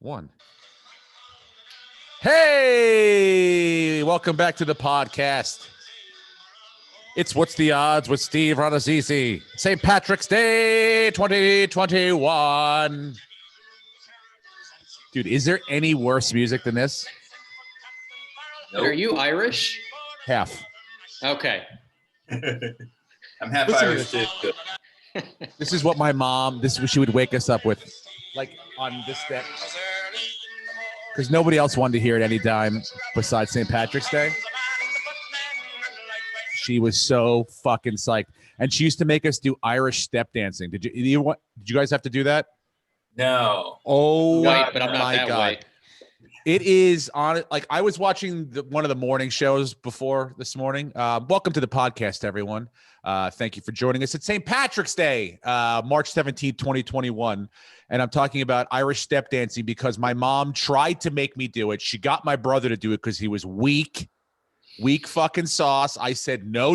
One. Hey, welcome back to the podcast. It's What's the Odds with Steve Ronazisi. St. Patrick's Day 2021. Dude, is there any worse music than this? Nope. Are you Irish? Half. Okay. I'm half Irish too. This is what my mom, this is what she would wake us up with, like on this day. Because nobody else wanted to hear it any time besides St. Patrick's Day. She was so fucking psyched. And she used to make us do Irish step dancing. Did you guys have to do that? No. Oh, White, but I'm not my that God. white. It is on, like, I was watching one of the morning shows before this morning. Welcome to the podcast, everyone. Thank you for joining us. It's St. Patrick's Day, March 17th, 2021. And I'm talking about Irish step dancing because my mom tried to make me do it. She got my brother to do it because he was weak fucking sauce. I said, no.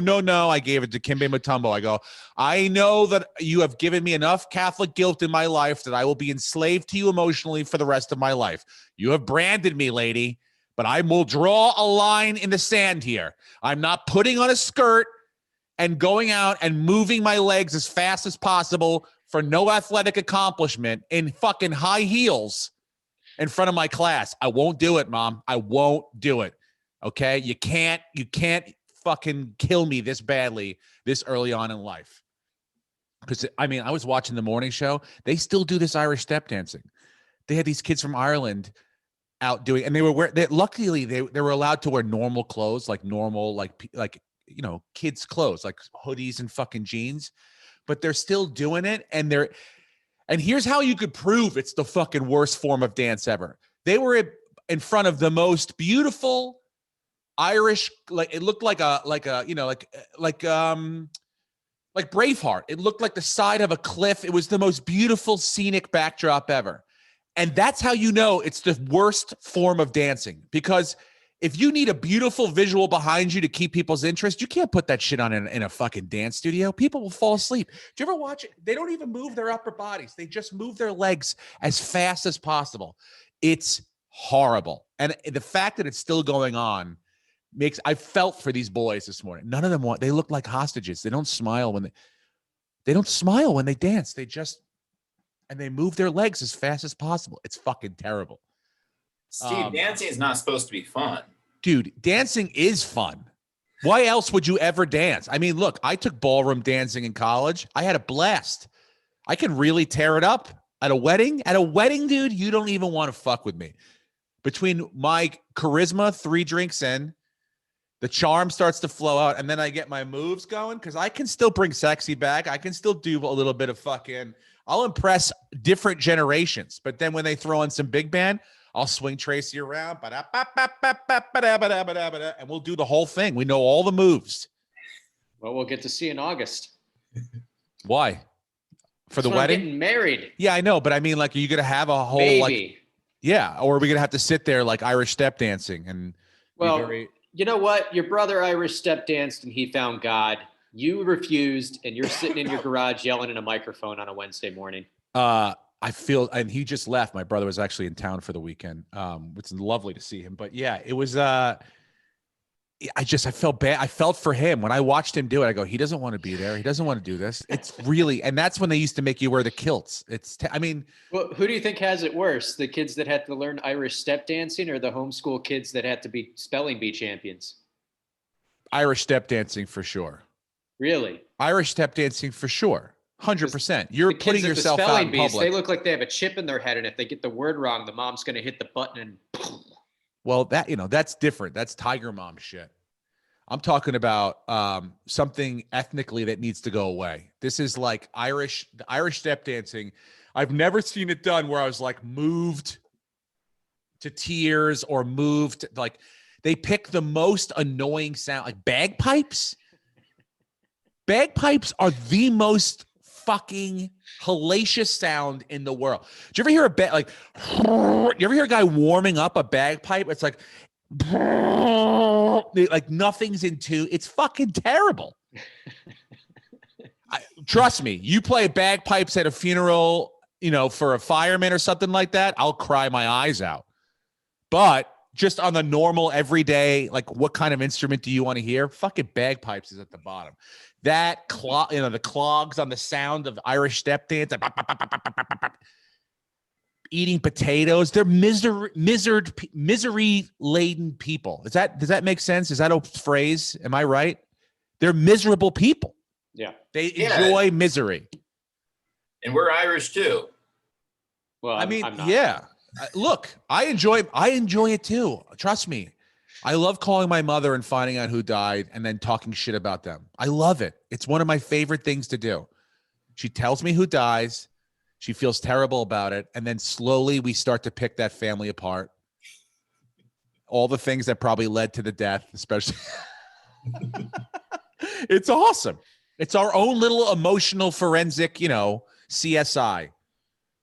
I gave it to Kimbe Mutombo. I go, I know that you have given me enough Catholic guilt in my life that I will be enslaved to you emotionally for the rest of my life. You have branded me, lady, but I will draw a line in the sand here. I'm not putting on a skirt and going out and moving my legs as fast as possible for no athletic accomplishment in fucking high heels in front of my class. I won't do it, Mom. I won't do it. Okay? You can't fucking kill me this badly this early on in life. Because, I mean, I was watching the morning show. They still do this Irish step dancing. They had these kids from Ireland out doing, and luckily they were allowed to wear normal clothes, like normal, like you know, kids' clothes, like hoodies and fucking jeans, but they're still doing it. And here's how you could prove it's the fucking worst form of dance ever. They were in front of the most beautiful Irish, like it looked like Braveheart. It looked like the side of a cliff. It was the most beautiful scenic backdrop ever. And that's how you know it's the worst form of dancing, because if you need a beautiful visual behind you to keep people's interest, you can't put that shit on in a fucking dance studio. People will fall asleep. Do you ever watch it? They don't even move their upper bodies. They just move their legs as fast as possible. It's horrible. And the fact that it's still going on I felt for these boys this morning. None of them they look like hostages. They don't smile when they dance. And they move their legs as fast as possible. It's fucking terrible. Steve, dancing is not supposed to be fun. Dude, dancing is fun. Why else would you ever dance? I mean, look, I took ballroom dancing in college. I had a blast. I can really tear it up at a wedding. At a wedding, dude, you don't even want to fuck with me. Between my charisma, 3 drinks in, the charm starts to flow out, and then I get my moves going because I can still bring sexy back. I can still do a little bit of fucking, I'll impress different generations. But then when they throw in some big band, I'll swing Tracy around, and we'll do the whole thing. We know all the moves. Well, we'll get to see in August. Why? For the That's when wedding? I'm getting married. Yeah, I know. But I mean, like, are you going to have a whole, Baby. like, yeah. Or are we going to have to sit there like Irish step dancing and you know what? Your brother Irish step danced and he found God. You refused, and you're sitting in your garage yelling in a microphone on a Wednesday morning. I feel, and he just left. My brother was actually in town for the weekend. It's lovely to see him. But yeah, it was, I felt bad. I felt for him when I watched him do it. I go, he doesn't want to be there. He doesn't want to do this. It's really, and that's when they used to make you wear the kilts. Well, who do you think has it worse? The kids that had to learn Irish step dancing, or the homeschool kids that had to be spelling bee champions? Irish step dancing for sure. Really? Irish step dancing for sure. 100%. You're putting yourself out in public. They look like they have a chip in their head, and if they get the word wrong, the mom's going to hit the button and. Well, that's different. That's Tiger Mom shit. I'm talking about something ethnically that needs to go away. This is like the Irish step dancing. I've never seen it done where I was like moved to tears or moved. Like, they pick the most annoying sound, like bagpipes. Bagpipes are the most fucking hellacious sound in the world. Do you ever hear you ever hear a guy warming up a bagpipe? It's like nothing's in tune. It's fucking terrible. Trust me, you play bagpipes at a funeral for a fireman or something like that, I'll cry my eyes out. But just on the normal everyday, like what kind of instrument do you want to hear? Fucking bagpipes is at the bottom. That the clogs on the sound of Irish step dance, eating potatoes. They're misery laden people. Does that make sense? Is that a phrase? Am I right? They're miserable people. Yeah. They enjoy misery. And we're Irish too. Well, I'm not. Yeah. Look, I enjoy it too. Trust me. I love calling my mother and finding out who died and then talking shit about them. I love it. It's one of my favorite things to do. She tells me who dies. She feels terrible about it. And then slowly we start to pick that family apart. All the things that probably led to the death, especially. It's awesome. It's our own little emotional forensic, CSI.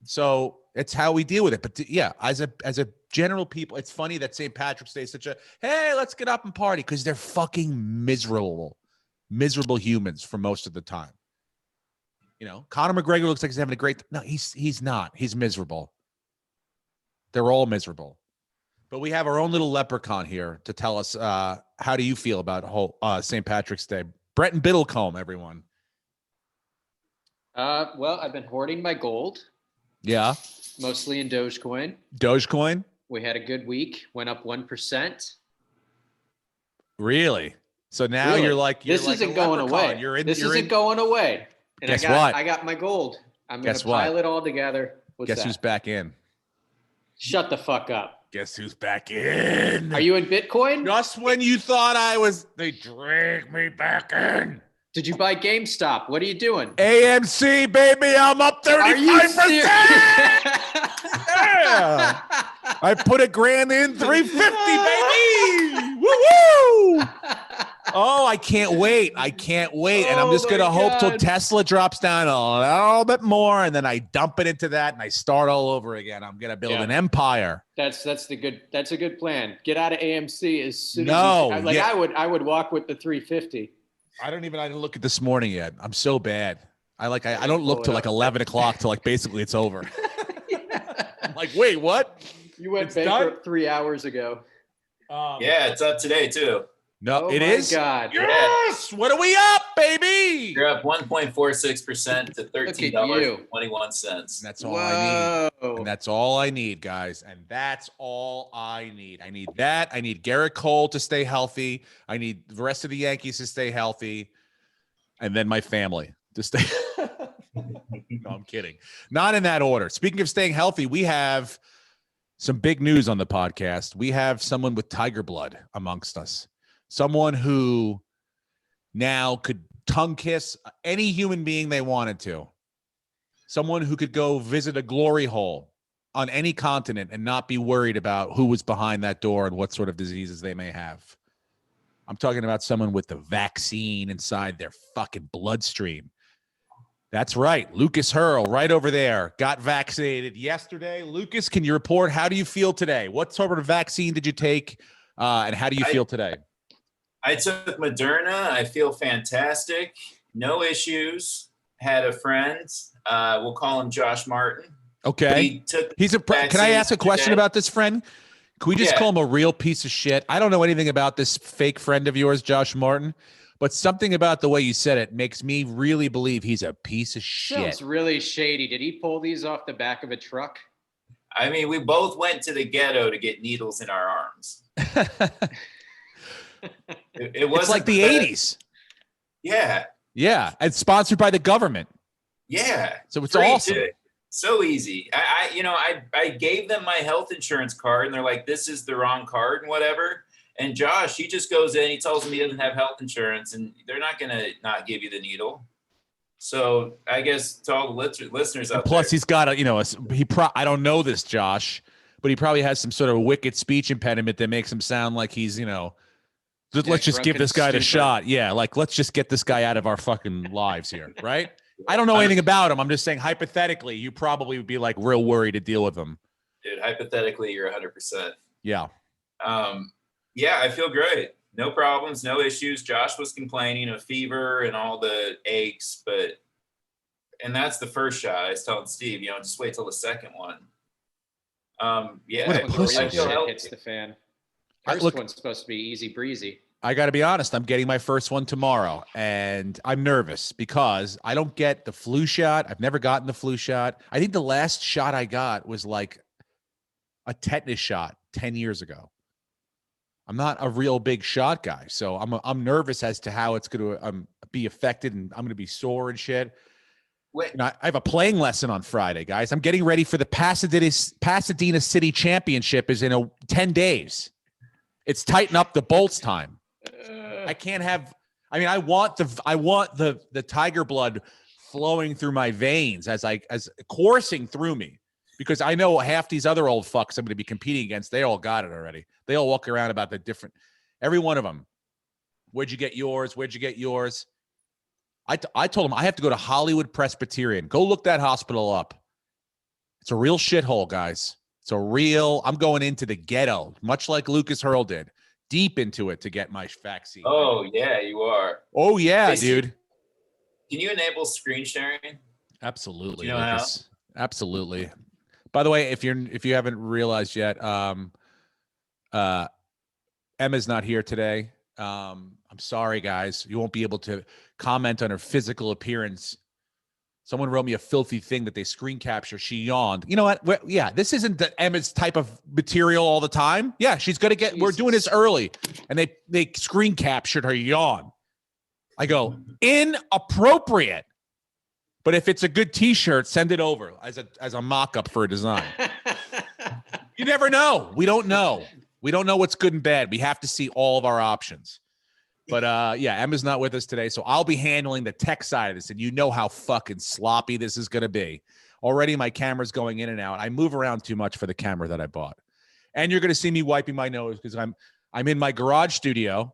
So it's how we deal with it. But yeah, as a general people, it's funny that St. Patrick's Day is such a, hey, let's get up and party, because they're fucking miserable humans for most of the time. Conor McGregor looks like he's having a great, no, he's not. He's miserable. They're all miserable. But we have our own little leprechaun here to tell us, how do you feel about St. Patrick's Day? Bretton Biddlecombe, everyone. Well, I've been hoarding my gold. Yeah. Mostly in Dogecoin. Dogecoin? We had a good week. Went up 1%. Really? So now you're like, this isn't going away. This isn't going away. And guess what? I got my gold. I'm going to what? pile it all together. Guess who's back in? Shut the fuck up. Guess who's back in? Are you in Bitcoin? Just when you thought they dragged me back in. Did you buy GameStop? What are you doing? AMC, baby, I'm up 35%. Are you serious? Yeah. I put $1,000 in, 350, baby. Woo-woo. Oh, I can't wait. And I'm just going to hope till Tesla drops down a little bit more, and then I dump it into that and I start all over again. I'm going to build an empire. That's a good plan. Get out of AMC as soon as I would walk with the 350. I didn't look at this morning yet. I'm so bad. I don't look till like 11 o'clock till like basically it's over. I'm like, wait, what? You went bankrupt 3 hours ago. Yeah, it's up today too. No, it is. God. Yes. What are we up, baby? You're up 1.46% to $13.21. That's all I need. And that's all I need, guys. And that's all I need. I need that. I need Garrett Cole to stay healthy. I need the rest of the Yankees to stay healthy. And then my family to stay. No, I'm kidding. Not in that order. Speaking of staying healthy, we have some big news on the podcast. We have someone with tiger blood amongst us. Someone who now could tongue kiss any human being they wanted to. Someone who could go visit a glory hole on any continent and not be worried about who was behind that door and what sort of diseases they may have. I'm talking about someone with the vaccine inside their fucking bloodstream. That's right. Lucas Hurl, right over there, got vaccinated yesterday. Lucas, can you report? How do you feel today? What sort of vaccine did you take? And how do you feel today? I took Moderna. I feel fantastic. No issues. Had a friend. We'll call him Josh Martin. Okay. Can I ask a question about this friend? Can we just call him a real piece of shit? I don't know anything about this fake friend of yours, Josh Martin, but something about the way you said it makes me really believe he's a piece of shit. Sounds really shady. Did he pull these off the back of a truck? I mean, we both went to the ghetto to get needles in our arms. It wasn't like the 80s. Yeah. Yeah. And sponsored by the government. Yeah. So it's awesome. Dude. So easy. I gave them my health insurance card and they're like, this is the wrong card and whatever. And Josh, he just goes in, he tells them he doesn't have health insurance and they're not going to not give you the needle. So I guess to all the listeners out there. Plus he's got I don't know this, Josh, but he probably has some sort of wicked speech impediment that makes him sound like he's, let's just give this guy the shot. Yeah, like let's just get this guy out of our fucking lives here, right? I don't know anything about him. I'm just saying hypothetically, you probably would be like real worried to deal with him. Dude, hypothetically, you're 100%. Yeah. Yeah, I feel great. No problems, no issues. Josh was complaining of fever and all the aches, but And that's the first shot. I was telling Steve, just wait till the second one. Yeah, What a When the pussy, real dude. shit hits the fan. First one's supposed to be easy breezy. I got to be honest. I'm getting my first one tomorrow, and I'm nervous because I don't get the flu shot. I've never gotten the flu shot. I think the last shot I got was like a tetanus shot 10 years ago. I'm not a real big shot guy, so I'm nervous as to how it's going to be affected, and I'm going to be sore and shit. I have a playing lesson on Friday, guys. I'm getting ready for the Pasadena City Championship is in 10 days. It's tighten up the bolts time. I can't have. I mean, I want the tiger blood flowing through my veins as coursing through me, because I know half these other old fucks I'm going to be competing against. They all got it already. They all walk around about the different. Every one of them. Where'd you get yours? Where'd you get yours? I told them I have to go to Hollywood Presbyterian. Go look that hospital up. It's a real shithole, guys. I'm going into the ghetto, much like Lucas Hurl did, deep into it to get my vaccine. Oh, yeah, you are. Oh, yeah, dude. Can you enable screen sharing? Absolutely, Lucas. How? Absolutely. By the way, if you haven't realized yet, Emma's not here today. I'm sorry, guys. You won't be able to comment on her physical appearance. Someone wrote me a filthy thing that they screen capture. She yawned. You know what? Yeah, this isn't the Emma's type of material all the time. Yeah, she's going to get, we're doing this early. And they screen captured her yawn. I go, inappropriate. But if it's a good t-shirt, send it over as a mock-up for a design. You never know. We don't know. We don't know what's good and bad. We have to see all of our options. But yeah, Emma's not with us today, so I'll be handling the tech side of this, and you know how fucking sloppy this is going to be. Already my camera's going in and out. I move around too much for the camera that I bought. And you're going to see me wiping my nose because I'm in my garage studio.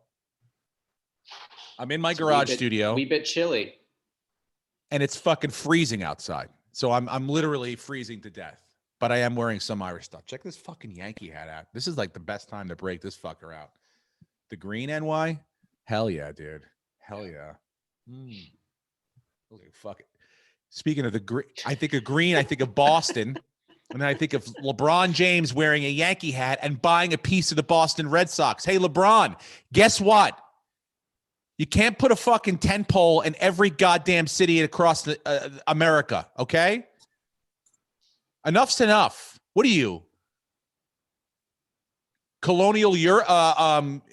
I'm in my garage studio. Wee bit chilly. And it's fucking freezing outside. So I'm literally freezing to death. But I am wearing some Irish stuff. Check this fucking Yankee hat out. This is like the best time to break this fucker out. The green NY? Hell yeah, dude. Hell yeah. Okay, fuck it. Speaking of the green, I think of green, I think of Boston. And then I think of LeBron James wearing a Yankee hat and buying a piece of the Boston Red Sox. Hey, LeBron, guess what? You can't put a fucking tent pole in every goddamn city across America, okay? Enough's enough. What are you? Colonial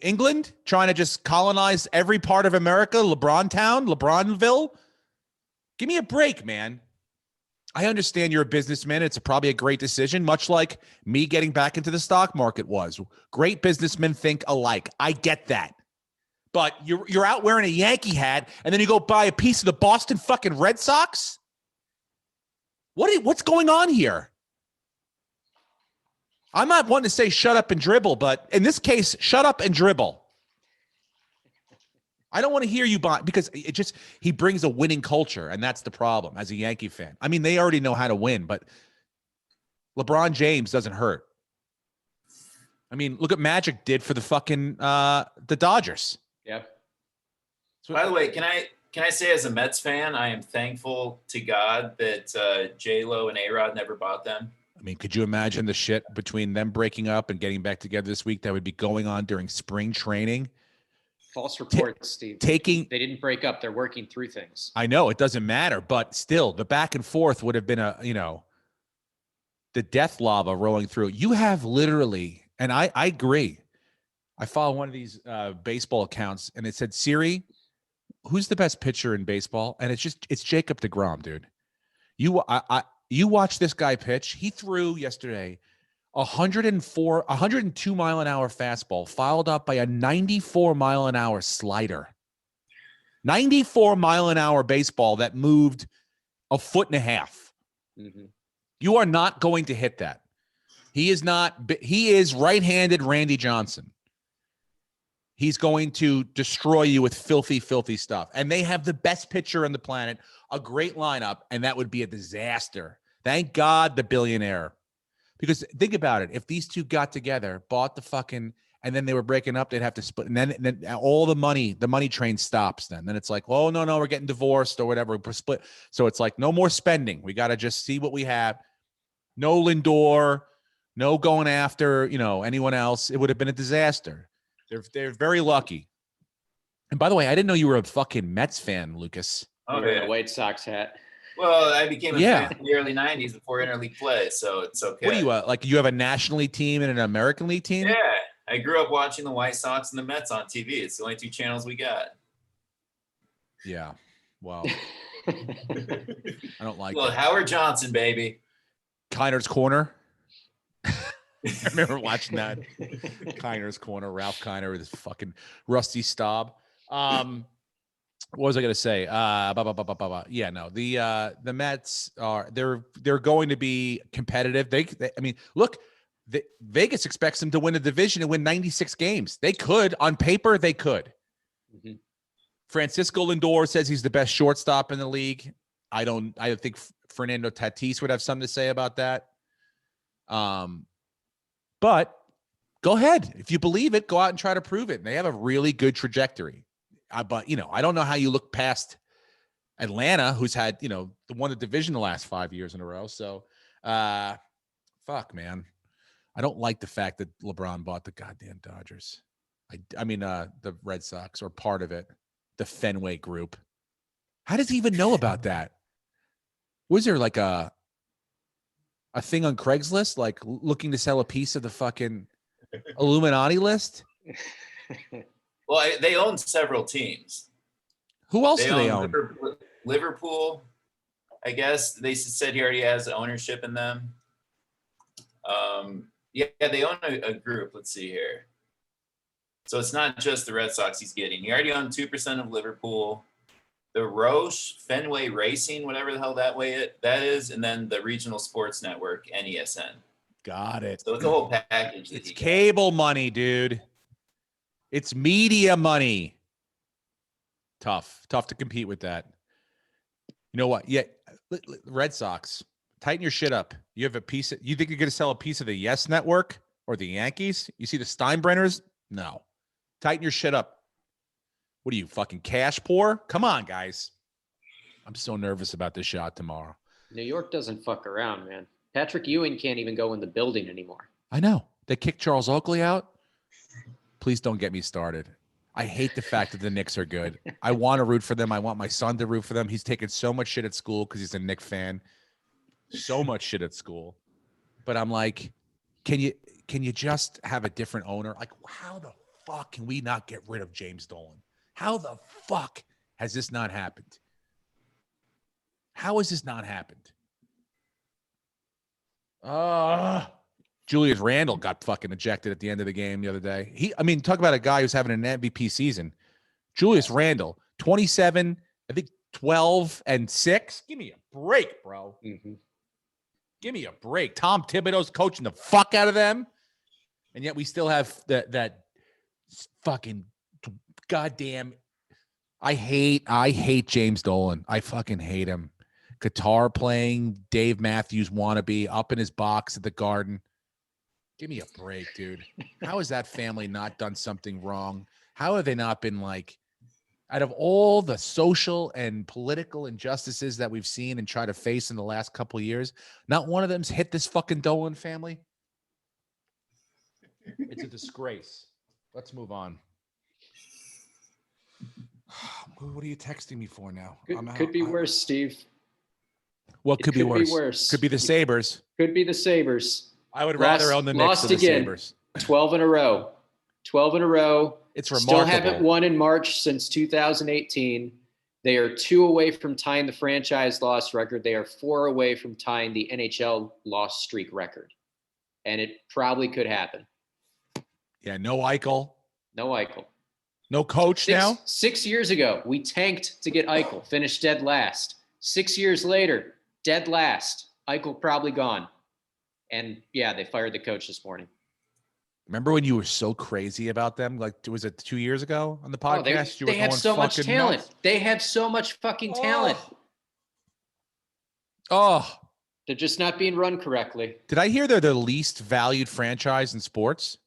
England trying to just colonize every part of America? LeBron Town? LeBronville? Give me a break, man. I understand you're a businessman. It's probably a great decision, much like me getting back into the stock market was. Great businessmen think alike. I get that. But you're out wearing a Yankee hat, and then you go buy a piece of the Boston fucking Red Sox? What's going on here? I'm not wanting to say shut up and dribble, but in this case, shut up and dribble. I don't want to hear you buy, because he brings a winning culture, and that's the problem as a Yankee fan. I mean, they already know how to win, but LeBron James doesn't hurt. I mean, look what Magic did for the fucking the Dodgers. Yeah. By the way, can I say as a Mets fan, I am thankful to God that J-Lo and A-Rod never bought them. I mean, could you imagine the shit between them breaking up and getting back together this week that would be going on during spring training? False reports, Steve. They didn't break up. They're working through things. I know it doesn't matter, but still, the back and forth would have been the death lava rolling through. You have literally, and I agree. I follow one of these baseball accounts, and it said, Siri, who's the best pitcher in baseball? And it's Jacob deGrom, dude. You watch this guy pitch. He threw yesterday 102 mile an hour fastball, followed up by a 94 mile an hour slider. 94 mile an hour baseball that moved a foot and a half. Mm-hmm. You are not going to hit that. He is right-handed Randy Johnson. He's going to destroy you with filthy, filthy stuff. And they have the best pitcher on the planet, a great lineup, and that would be a disaster. Thank God the billionaire. Because think about it. If these two got together, bought the fucking and then they were breaking up, they'd have to split. And then all the money train stops. Then it's like, oh, no, we're getting divorced or whatever. We're split. So it's like, no more spending. We got to just see what we have. No Lindor, no going after, anyone else. It would have been a disaster. They're very lucky. And by the way, I didn't know you were a fucking Mets fan, Lucas. Oh, yeah. A White Sox hat. Well, I became a fan in the early 90s before interleague play, so it's okay. What do you like? You have a National League team and an American League team? Yeah, I grew up watching the White Sox and the Mets on TV. It's the only two channels we got. Yeah, well, I don't like that. Howard Johnson, baby. Kiner's Corner. I remember watching that. Kiner's Corner, Ralph Kiner with his fucking Rusty Staub. What was I going to say? Yeah, no. The Mets they're going to be competitive. They I mean, look, Vegas expects them to win a division and win 96 games. They could, on paper, they could. Mm-hmm. Francisco Lindor says he's the best shortstop in the league. I think Fernando Tatis would have something to say about that. But go ahead. If you believe it, go out and try to prove it. And they have a really good trajectory. But, I don't know how you look past Atlanta, who's had, won the division the last 5 years in a row. So, fuck, man. I don't like the fact that LeBron bought the goddamn Dodgers. I mean, the Red Sox, or part of it, the Fenway Group. How does he even know about that? Was there like a thing on Craigslist, like looking to sell a piece of the fucking Illuminati list? Well, they own several teams. Who else do they own? Liverpool, I guess. They said he already has ownership in them. Yeah, they own a group. Let's see here. So it's not just the Red Sox he's getting. He already owned 2% of Liverpool. The Roche, Fenway Racing, whatever the hell that is, and then the Regional Sports Network, NESN. Got it. So it's a whole package. It's cable money, dude. It's media money. Tough to compete with that. You know what? Yeah, Red Sox, tighten your shit up. You have you think you're going to sell a piece of the Yes Network or the Yankees? You see the Steinbrenners? No. Tighten your shit up. What are you, fucking cash poor? Come on, guys. I'm so nervous about this shot tomorrow. New York doesn't fuck around, man. Patrick Ewing can't even go in the building anymore. I know. They kicked Charles Oakley out. Please don't get me started. I hate the fact that the Knicks are good. I want to root for them. I want my son to root for them. He's taken so much shit at school because he's a Knicks fan. So much shit at school. But I'm like, can you just have a different owner? Like, how the fuck can we not get rid of James Dolan? How the fuck has this not happened? How has this not happened? Julius Randle got fucking ejected at the end of the game the other day. Talk about a guy who's having an MVP season. Julius Randle, 27, I think 12 and 6. Give me a break, bro. Mm-hmm. Give me a break. Tom Thibodeau's coaching the fuck out of them. And yet we still have that fucking goddamn. I hate James Dolan. I fucking hate him. Guitar playing, Dave Matthews wannabe, up in his box at the Garden. Give me a break, dude. How has that family not done something wrong? How have they not been like, out of all the social and political injustices that we've seen and try to face in the last couple of years, not one of them's hit this fucking Dolan family? It's a disgrace. Let's move on. What are you texting me for now? Could be worse, Steve. What could be worse? Could be the Sabres. Could be the Sabres. I would rather own the Knicks than the Sabres. 12 in a row. 12 in a row. It's remarkable. Still haven't won in March since 2018. They are 2 away from tying the franchise loss record. They are 4 away from tying the NHL loss streak record. And it probably could happen. Yeah, no Eichel. No Eichel. No coach now? 6 years ago, we tanked to get Eichel, finished dead last. 6 years later, dead last. Eichel probably gone. And yeah, they fired the coach this morning. Remember when you were so crazy about them? Like, was it 2 years ago on the podcast? They have so much talent. Nuts. They have so much fucking talent. Oh. They're just not being run correctly. Did I hear they're the least valued franchise in sports?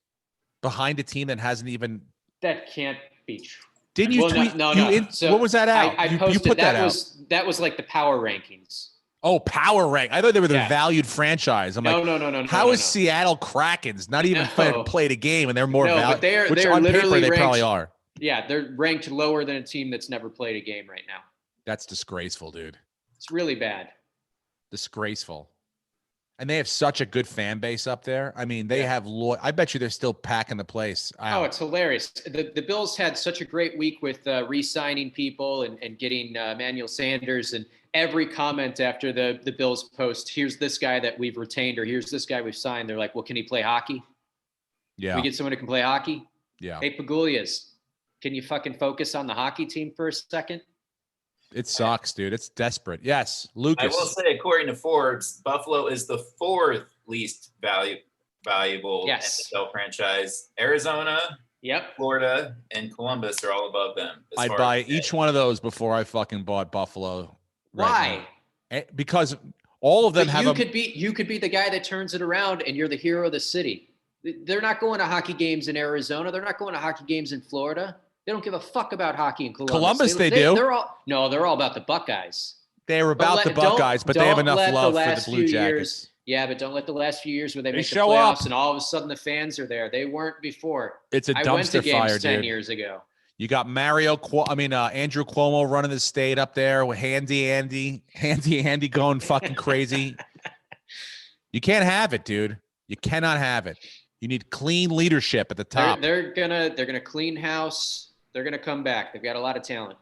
behind a team that hasn't even. That can't be true. Didn't you tweet? No. What was that out? I posted you put that out. That was like the power rankings. Oh, power rank. I thought they were the valued franchise. I'm like, no. How is Seattle Krakens not even played a game and they're more valued? But they're on literally paper they ranked, probably are. Yeah, they're ranked lower than a team that's never played a game right now. That's disgraceful, dude. It's really bad. Disgraceful. And they have such a good fan base up there. I mean, they have I bet you they're still packing the place out. Oh, it's hilarious. The Bills had such a great week with re-signing people and getting Emmanuel Sanders, and every comment after the Bills post, here's this guy that we've retained, or here's this guy we've signed. They're like, well, can he play hockey? Yeah. Can we get someone who can play hockey? Yeah. Hey, Pagulias, can you fucking focus on the hockey team for a second? It sucks, dude. It's desperate. Yes, Lucas. I will say, according to Forbes, Buffalo is the 4th least valuable NFL franchise. Arizona, Florida, and Columbus are all above them. I'd buy each one of those before I fucking bought Buffalo. Why? Because all of them have. You could be the guy that turns it around, and you're the hero of the city. They're not going to hockey games in Arizona. They're not going to hockey games in Florida. They don't give a fuck about hockey in Columbus. They do. They're all about the Buckeyes. They were about the Buckeyes, but they have enough love for the Blue Jackets. But don't let the last few years where they make the show playoffs up. and all of a sudden the fans are there. They weren't before. It's a dumpster I went to games fire, 10 dude. years ago. You got Andrew Cuomo running the state up there with Handy Andy going fucking crazy. You can't have it, dude. You cannot have it. You need clean leadership at the top. They're gonna clean house. They're gonna come back. They've got a lot of talent.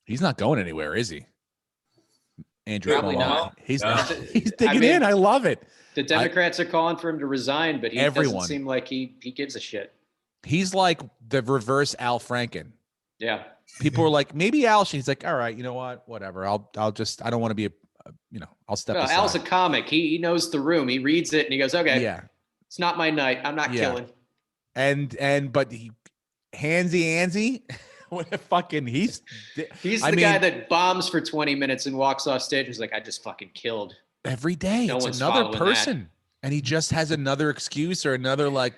He's not going anywhere, is he? Andrew Probably Cuomo. not. He's digging in. I love it. The Democrats are calling for him to resign, but he doesn't seem like he gives a shit. He's like the reverse Al Franken. Yeah. People were like, maybe Al. He's like, all right, you know what? Whatever. I don't want to be I'll step aside. Al's a comic. He knows the room. He reads it and he goes, okay, yeah, it's not my night. I'm not killing. But he Handsy, what a fucking he's the guy that bombs for 20 minutes and walks off stage. He's like, I just fucking killed. Every day. It's another person. And he just has another excuse or another I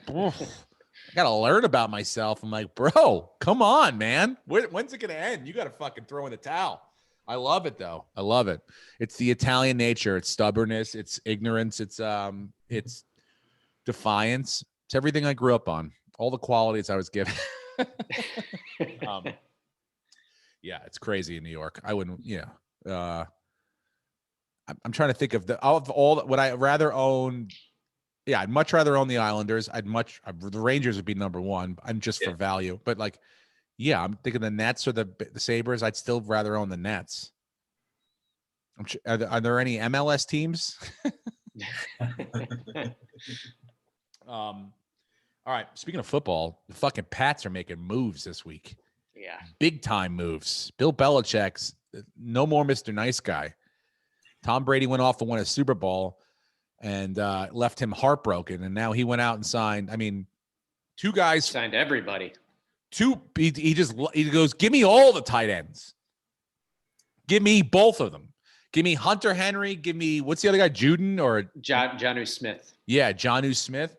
got to learn about myself. I'm like, bro, come on, man. When's it going to end? You got to fucking throw in the towel. I love it though. I love it. It's the Italian nature. It's stubbornness. It's ignorance. It's defiance. It's everything I grew up on. All the qualities I was given. Yeah, it's crazy in New York. I wouldn't, I'm trying to think of would I rather own? Yeah, I'd much rather own the Islanders. The Rangers would be number one. I'm just for value, but I'm thinking the Nets or the Sabres. I'd still rather own the Nets. Are there any MLS teams? All right. Speaking of football, the fucking Pats are making moves this week. Yeah. Big time moves. Bill Belichick's no more Mr. Nice Guy. Tom Brady went off and won a Super Bowl and left him heartbroken. And now he went out and signed. I mean, two guys signed everybody. He goes, give me all the tight ends. Give me both of them. Give me Hunter Henry. Give me, what's the other guy? Juden or Jonnu Smith. Yeah, Jonnu Smith.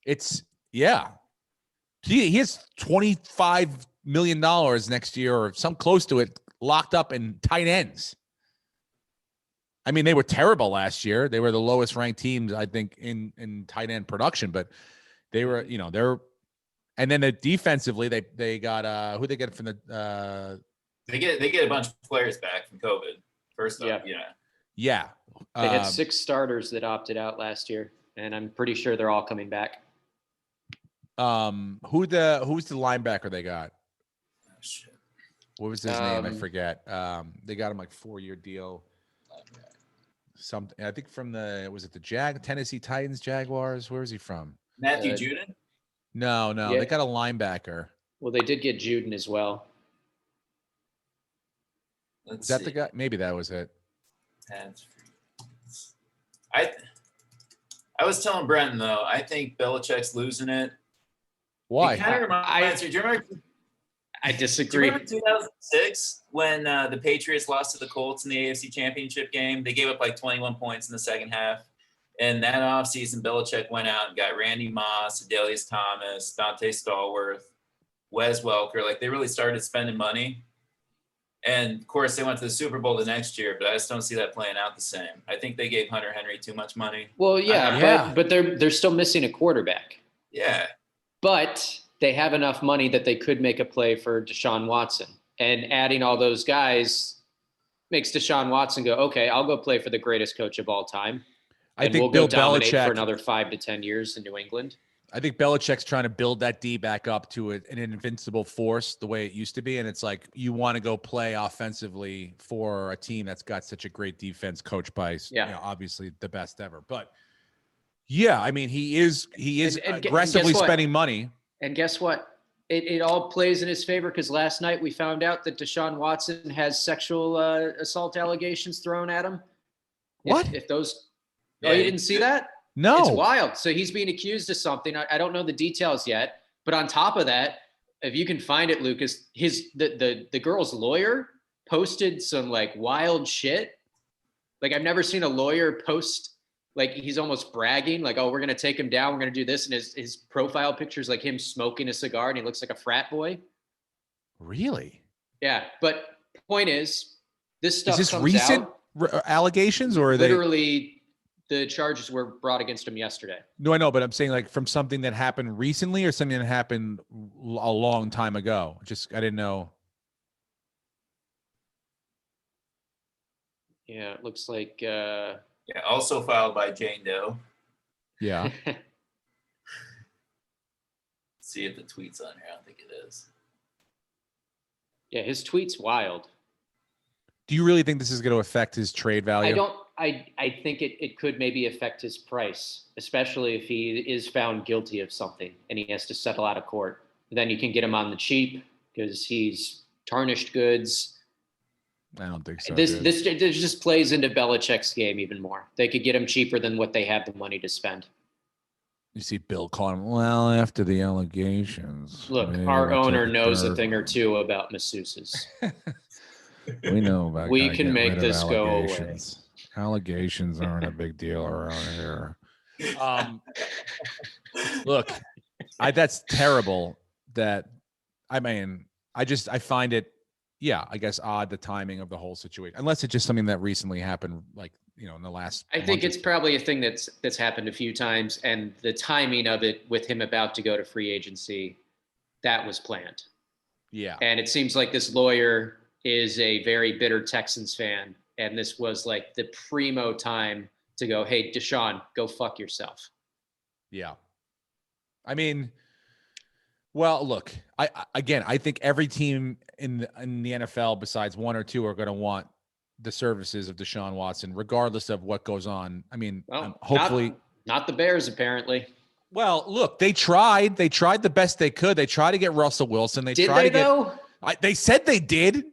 He has $25 million next year or some close to it locked up in tight ends. I mean, they were terrible last year. They were the lowest ranked teams, I think, in tight end production, but they were, and then defensively, they got who they get from the they get a bunch of players back from COVID. First off, yeah. They had 6 starters that opted out last year, and I'm pretty sure they're all coming back. Who's the linebacker they got? Oh, shit. What was his name? I forget. They got him 4-year deal. Something I think from the Tennessee Titans, Jaguars. Where is he from? Matthew Juden? No. Yeah. They got a linebacker. Well, they did get Juden as well. Is that the guy? Maybe that was it. I was telling Brenton though, I think Belichick's losing it. Why? It kind of reminds me. Do you remember? I disagree. Do you remember 2006 when the Patriots lost to the Colts in the AFC Championship game? They gave up 21 points in the second half. And that offseason, Belichick went out and got Randy Moss, Adelius Thomas, Dante Stallworth, Wes Welker. Like, they really started spending money. And of course, they went to the Super Bowl the next year, but I just don't see that playing out the same. I think they gave Hunter Henry too much money. Well, yeah. But they're still missing a quarterback. Yeah. But they have enough money that they could make a play for Deshaun Watson. And adding all those guys makes Deshaun Watson go, okay, I'll go play for the greatest coach of all time. And I think we'll Bill go dominate Belichick for another 5 to 10 years in New England. I think Belichick's trying to build that D back up to an invincible force the way it used to be. And it's like, you want to go play offensively for a team that's got such a great defense coached by, obviously the best ever. But yeah, I mean, he is aggressively spending money. And guess what? It all plays in his favor, because last night we found out that Deshaun Watson has sexual assault allegations thrown at him. What? You didn't see that? No. It's wild. So he's being accused of something. I don't know the details yet, but on top of that, if you can find it, Lucas, the girl's lawyer posted some like wild shit. Like, I've never seen a lawyer post, like, he's almost bragging, like, oh, we're going to take him down, we're going to do this. And his profile picture is like him smoking a cigar and he looks like a frat boy. Really? Yeah. But point is, this stuff is this comes recent out, allegations, or are literally the charges were brought against him yesterday. No, I know, but I'm saying, like, from something that happened recently or something that happened a long time ago. I didn't know. Yeah, it looks like. Also filed by Jane Doe. Yeah. See if the tweet's on here. I don't think it is. Yeah, his tweet's wild. Do you really think this is going to affect his trade value? I think it could maybe affect his price, especially if he is found guilty of something and he has to settle out of court. Then you can get him on the cheap because he's tarnished goods. I don't think so. This just plays into Belichick's game even more. They could get him cheaper than what they have the money to spend. You see Bill calling him, well, after the allegations. Look, our owner knows a thing or two about masseuses. We know about. We can make this go away. Allegations aren't a big deal around here. Look, that's terrible. I find it, I guess odd, the timing of the whole situation, unless it's just something that recently happened, like, in the last. I think it's probably a thing that's happened a few times, and the timing of it with him about to go to free agency, that was planned. Yeah. And it seems like this lawyer is a very bitter Texans fan. And this was like the primo time to go, hey, Deshaun, go fuck yourself. Yeah. I mean, well, look, I think every team in the NFL besides one or two are going to want the services of Deshaun Watson, regardless of what goes on. I mean, hopefully. Not the Bears, apparently. Well, look, they tried. They tried the best they could. They tried to get Russell Wilson. They said they did.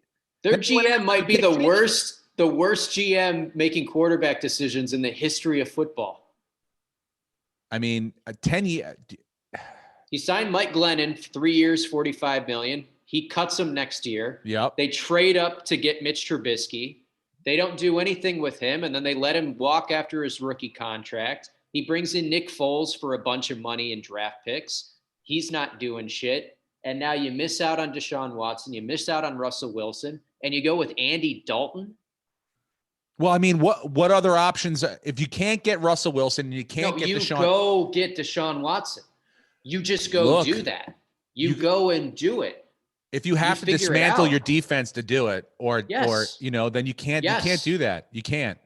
Their GM might be the worst GM making quarterback decisions in the history of football. I mean, 10 years. He signed Mike Glennon 3 years, $45 million. He cuts him next year. Yep. They trade up to get Mitch Trubisky. They don't do anything with him, and then they let him walk after his rookie contract. He brings in Nick Foles for a bunch of money and draft picks. He's not doing shit. And now you miss out on Deshaun Watson. You miss out on Russell Wilson. And you go with Andy Dalton. Well, I mean, what other options? If you can't get Russell Wilson and you can't get Deshaun. Go get Deshaun Watson. You just go do that. You go and do it. If you have to dismantle your defense to do it, or then you can't. You can't do that. You can't.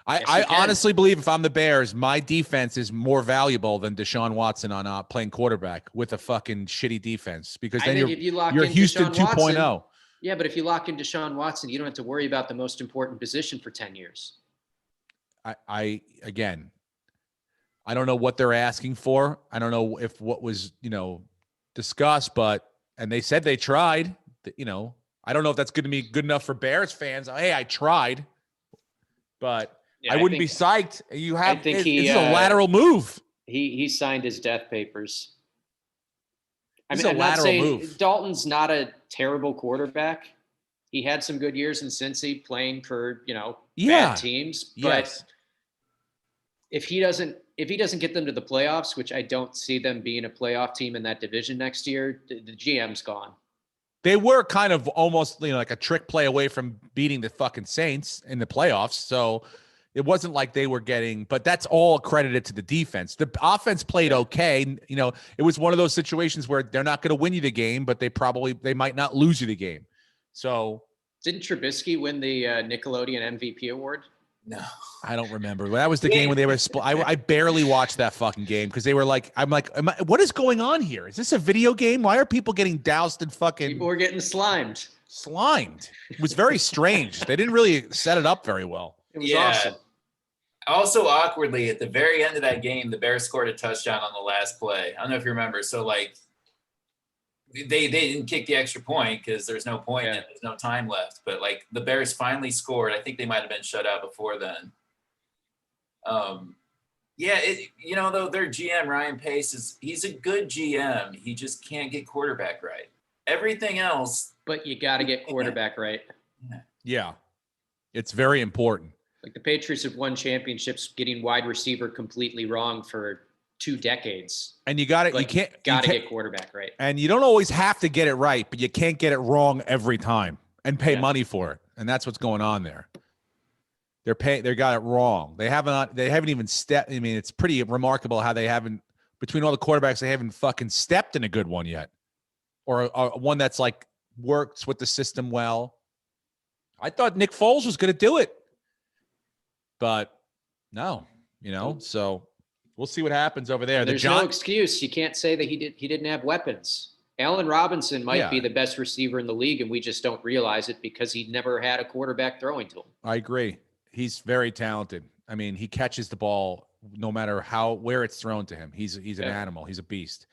I honestly believe if I'm the Bears, my defense is more valuable than Deshaun Watson on playing quarterback with a fucking shitty defense, because then you're Houston 2.0. Yeah, but if you lock in Deshaun Watson, you don't have to worry about the most important position for 10 years. I don't know what they're asking for. I don't know if what was, discussed, and they said they tried, I don't know if that's going to be good enough for Bears fans. Hey, I tried, but I wouldn't be psyched. This is a lateral move. He signed his death papers. It's a lateral move. Dalton's not a terrible quarterback. He had some good years in Cincy playing for, bad teams. But if he doesn't get them to the playoffs, which I don't see them being a playoff team in that division next year, the GM's gone. They were kind of almost, like a trick play away from beating the fucking Saints in the playoffs. So it wasn't like they were getting, but that's all credited to the defense. The offense played okay. It was one of those situations where they're not going to win you the game, but they might not lose you the game. So didn't Trubisky win the Nickelodeon MVP award? No, I don't remember. That was the game when they were split. I barely watched that fucking game because they were like, what is going on here? Is this a video game? Why are people getting doused in fucking? People were getting slimed. It was very strange. They didn't really set it up very well. It was awesome. Also, awkwardly, at the very end of that game, the Bears scored a touchdown on the last play. I don't know if you remember. So, they didn't kick the extra point because there's no point and there's no time left. But, the Bears finally scored. I think they might have been shut out before then. Though, their GM, Ryan Pace, he's a good GM. He just can't get quarterback right. Everything else. But you got to get quarterback right. Yeah. It's very important. The Patriots have won championships getting wide receiver completely wrong for 2 decades. And you got to get quarterback right. And you don't always have to get it right, but you can't get it wrong every time and pay money for it. And that's what's going on there. They got it wrong. They haven't even stepped. I mean, it's pretty remarkable how they haven't, between all the quarterbacks, they haven't fucking stepped in a good one yet. Or one that's works with the system well. I thought Nick Foles was going to do it. But no, so we'll see what happens over there. There's no excuse. You can't say that he didn't have weapons. Allen Robinson might be the best receiver in the league, and we just don't realize it because he never had a quarterback throwing to him. I agree. He's very talented. I mean, he catches the ball no matter where it's thrown to him. He's an animal. He's a beast.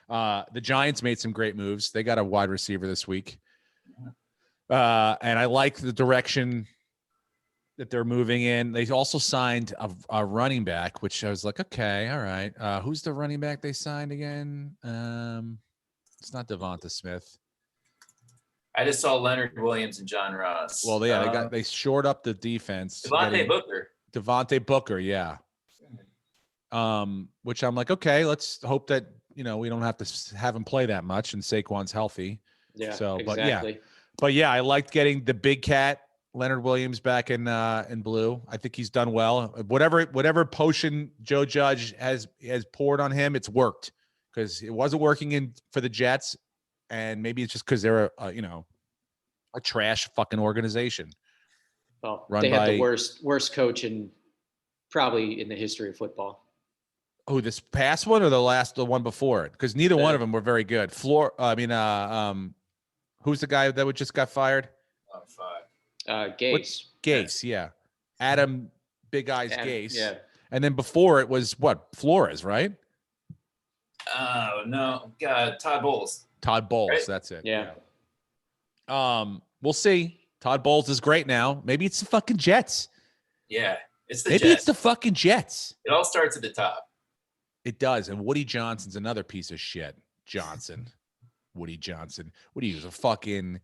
The Giants made some great moves. They got a wide receiver this week. And I like the direction that they're moving in. They also signed a running back, which I was like, okay, all right. Who's the running back they signed again? It's not Devonta Smith. I just saw Leonard Williams and John Ross. Well, they shored up the defense. Devontae Booker, yeah. Which I'm like, okay, let's hope that we don't have to have him play that much, and Saquon's healthy. Yeah. So, exactly. but yeah, I liked getting the big cat Leonard Williams back in blue. I think he's done well. Whatever potion Joe Judge has poured on him, it's worked because it wasn't working for the Jets, and maybe it's just because they're a trash fucking organization. Well, they had the worst coach probably in the history of football. Oh, this past one or the one before it? Because neither one of them were very good. Who's the guy that just got fired? Gase. Gase, yeah. Adam Big Eyes Gase. Yeah. And then before it was Flores, right? Oh, no. Todd Bowles. Todd Bowles, right? That's it. Yeah. We'll see. Todd Bowles is great now. Maybe it's the fucking Jets. Yeah, it's Maybe it's the fucking Jets. It all starts at the top. It does. And Woody Johnson's another piece of shit. Woody Johnson. What are you, a fucking...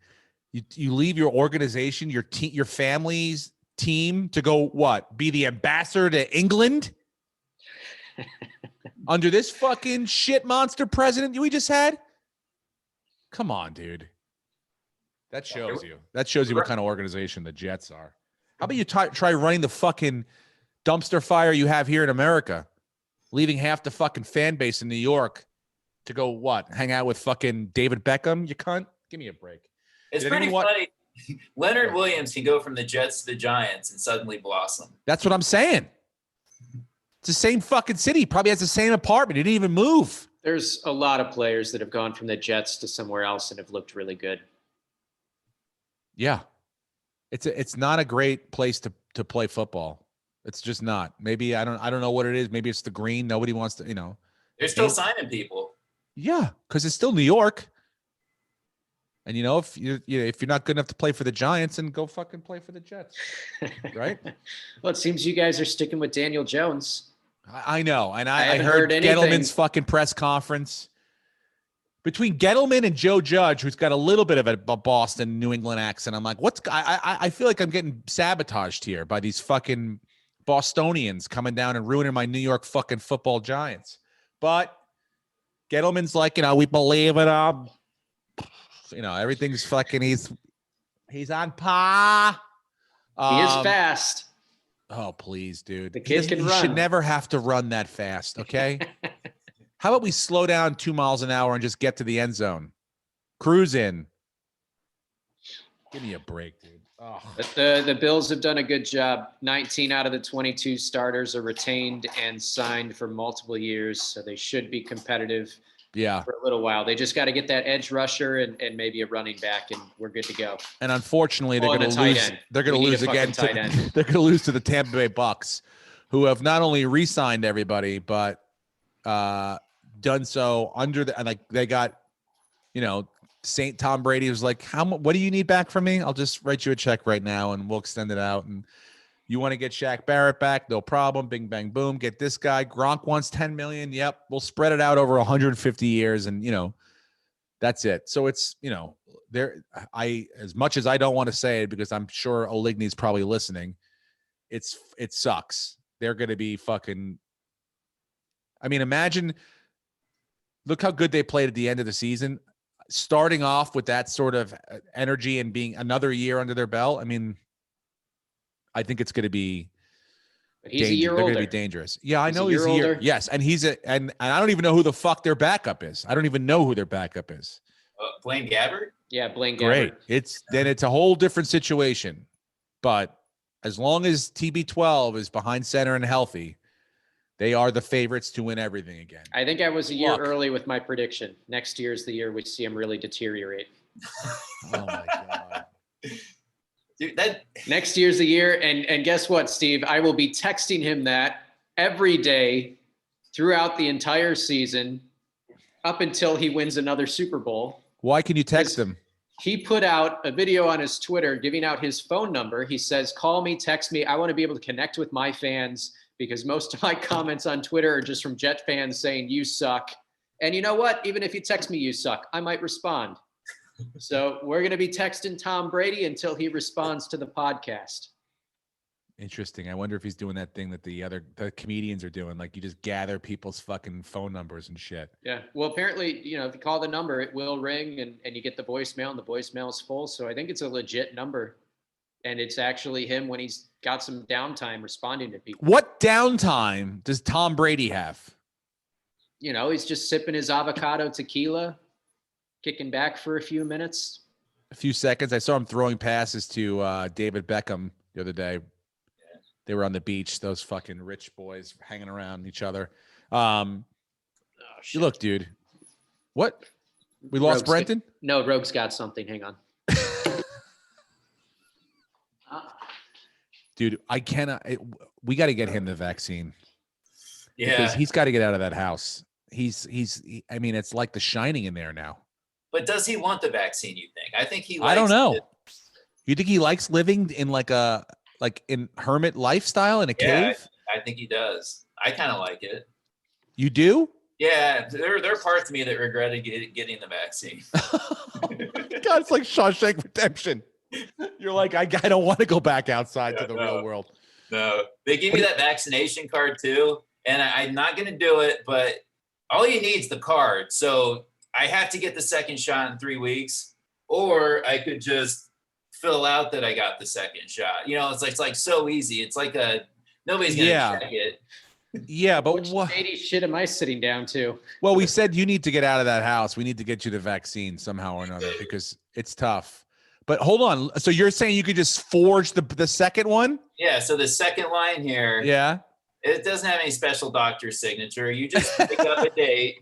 You leave your organization, your family's team to go what? Be the ambassador to England? Under this fucking shit monster president we just had? Come on, dude. That shows you. That shows you what kind of organization the Jets are. How about you try running the fucking dumpster fire you have here in America? Leaving half the fucking fan base in New York to go what? Hang out with fucking David Beckham, you cunt? Give me a break. It's pretty funny. Leonard Williams can go from the Jets to the Giants and suddenly blossom. That's what I'm saying. It's the same fucking city. Probably has the same apartment. He didn't even move. There's a lot of players that have gone from the Jets to somewhere else and have looked really good. Yeah. It's not a great place to play football. It's just not. Maybe I don't know what it is. Maybe it's the green. Nobody wants to, They're still signing people. Yeah, because it's still New York. And if you're not good enough to play for the Giants, then go fucking play for the Jets, right? Well, it seems you guys are sticking with Daniel Jones. I know, and I haven't heard anything. Gettleman's fucking press conference. Between Gettleman and Joe Judge, who's got a little bit of a Boston, New England accent, I'm like, I feel like I'm getting sabotaged here by these fucking Bostonians coming down and ruining my New York fucking football Giants. But Gettleman's like, we believe it. Everything's fucking. He's on par. He is fast. Oh, please, dude. The kid can run. He should never have to run that fast, okay? How about we slow down 2 miles an hour and just get to the end zone? Cruise in. Give me a break, dude. Oh. But the Bills have done a good job. 19 out of the 22 starters are retained and signed for multiple years, so they should be competitive for a little while. They just got to get that edge rusher and maybe a running back, and we're good to go. And unfortunately, they're going to lose. They're going to lose again. They're going to lose to the Tampa Bay Bucks, who have not only re-signed everybody, but done so under the, and like they got, Saint Tom Brady was like, what do you need back from me? I'll just write you a check right now and we'll extend it out. And you want to get Shaq Barrett back? No problem. Bing, bang, boom. Get this guy. Gronk wants 10 million. Yep. We'll spread it out over 150 years. And, that's it. So it's, as much as I don't want to say it, because I'm sure Oligny's probably listening, it sucks. They're going to be fucking, imagine, look how good they played at the end of the season. Starting off with that sort of energy and being another year under their belt. I think it's going to be. But he's a year older. They're going to be dangerous. Yeah, I know he's a year. Yes, and and I don't even know who the fuck their backup is. I don't even know who their backup is. Blaine Gabbert. Yeah, Blaine Gabbert. Great. It's a whole different situation. But as long as TB12 is behind center and healthy, they are the favorites to win everything again. I think I was a year early with my prediction. Next year's the year we see him really deteriorate. Oh my God. Dude, next year's the year. And guess what, Steve? I will be texting him that every day throughout the entire season up until he wins another Super Bowl. Why can you text him? He put out a video on his Twitter giving out his phone number. He says, call me, text me. I want to be able to connect with my fans, because most of my comments on Twitter are just from Jet fans saying, you suck. And you know what? Even if you text me, you suck, I might respond. So we're going to be texting Tom Brady until he responds to the podcast. Interesting. I wonder if he's doing that thing that the comedians are doing. Like you just gather people's fucking phone numbers and shit. Yeah. Well, apparently, if you call the number, it will ring and you get the voicemail and the voicemail is full. So I think it's a legit number. And it's actually him when he's got some downtime responding to people. What downtime does Tom Brady have? He's just sipping his avocado tequila, kicking back for a few minutes. A few seconds. I saw him throwing passes to David Beckham the other day. They were on the beach, those fucking rich boys hanging around each other. Look, dude. What? We lost Brenton? No, Rogue's got something. Hang on. Dude, I cannot. We got to get him the vaccine. Yeah, because he's got to get out of that house. It's like The Shining in there now. But does he want the vaccine? You think? I think he. I don't know. It. You think he likes living in in hermit lifestyle in a cave? I think he does. I kind of like it. You do? Yeah, there are parts of me that regretted getting the vaccine. Oh my God, it's like Shawshank Redemption. You're like, I don't want to go back outside to the real world. No, they give you that vaccination card too, and I'm not going to do it, but all you need is the card. So I have to get the second shot in 3 weeks, or I could just fill out that I got the second shot. It's like so easy. It's like nobody's going to check it. Yeah, but what shady shit am I sitting down to? Well, we said you need to get out of that house. We need to get you the vaccine somehow or another because it's tough. But hold on. So you're saying you could just forge the second one? Yeah. So the second line here. Yeah. It doesn't have any special doctor's signature. You just pick up a date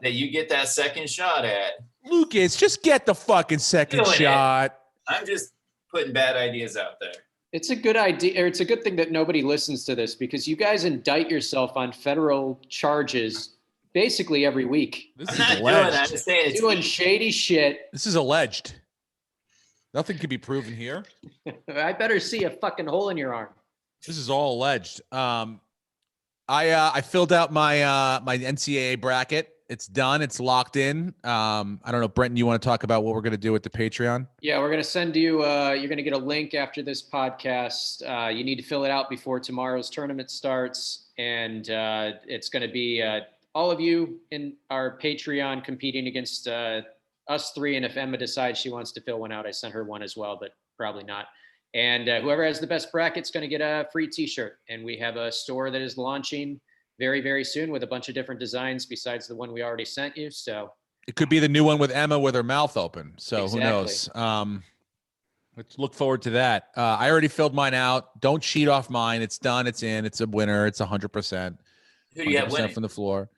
that you get that second shot at. Lucas, just get the fucking second shot. I'm just putting bad ideas out there. It's a good idea, or it's a good thing that nobody listens to this because you guys indict yourself on federal charges basically every week. This I'm is not alleged. doing that. I'm just saying it's doing shady shit. This is alleged. Nothing can be proven here. I better see a fucking hole in your arm. This is all alleged. I filled out my my NCAA bracket. It's done. It's locked in. I don't know, Brenton, you want to talk about what we're going to do with the Patreon? Yeah, we're going to send you, you're going to get a link after this podcast. You need to fill it out before tomorrow's tournament starts. And it's going to be all of you in our Patreon competing against us three. And if Emma decides she wants to fill one out, I sent her one as well, but probably not. And whoever has the best bracket's going to get a free t-shirt. And we have a store that is launching very, very soon with a bunch of different designs besides the one we already sent you. So it could be the new one with Emma with her mouth open. So exactly. Who knows? Let's look forward to that. I already filled mine out. Don't cheat off mine. It's done. It's in. It's a winner. It's 100%. Who do you have winning? From the floor.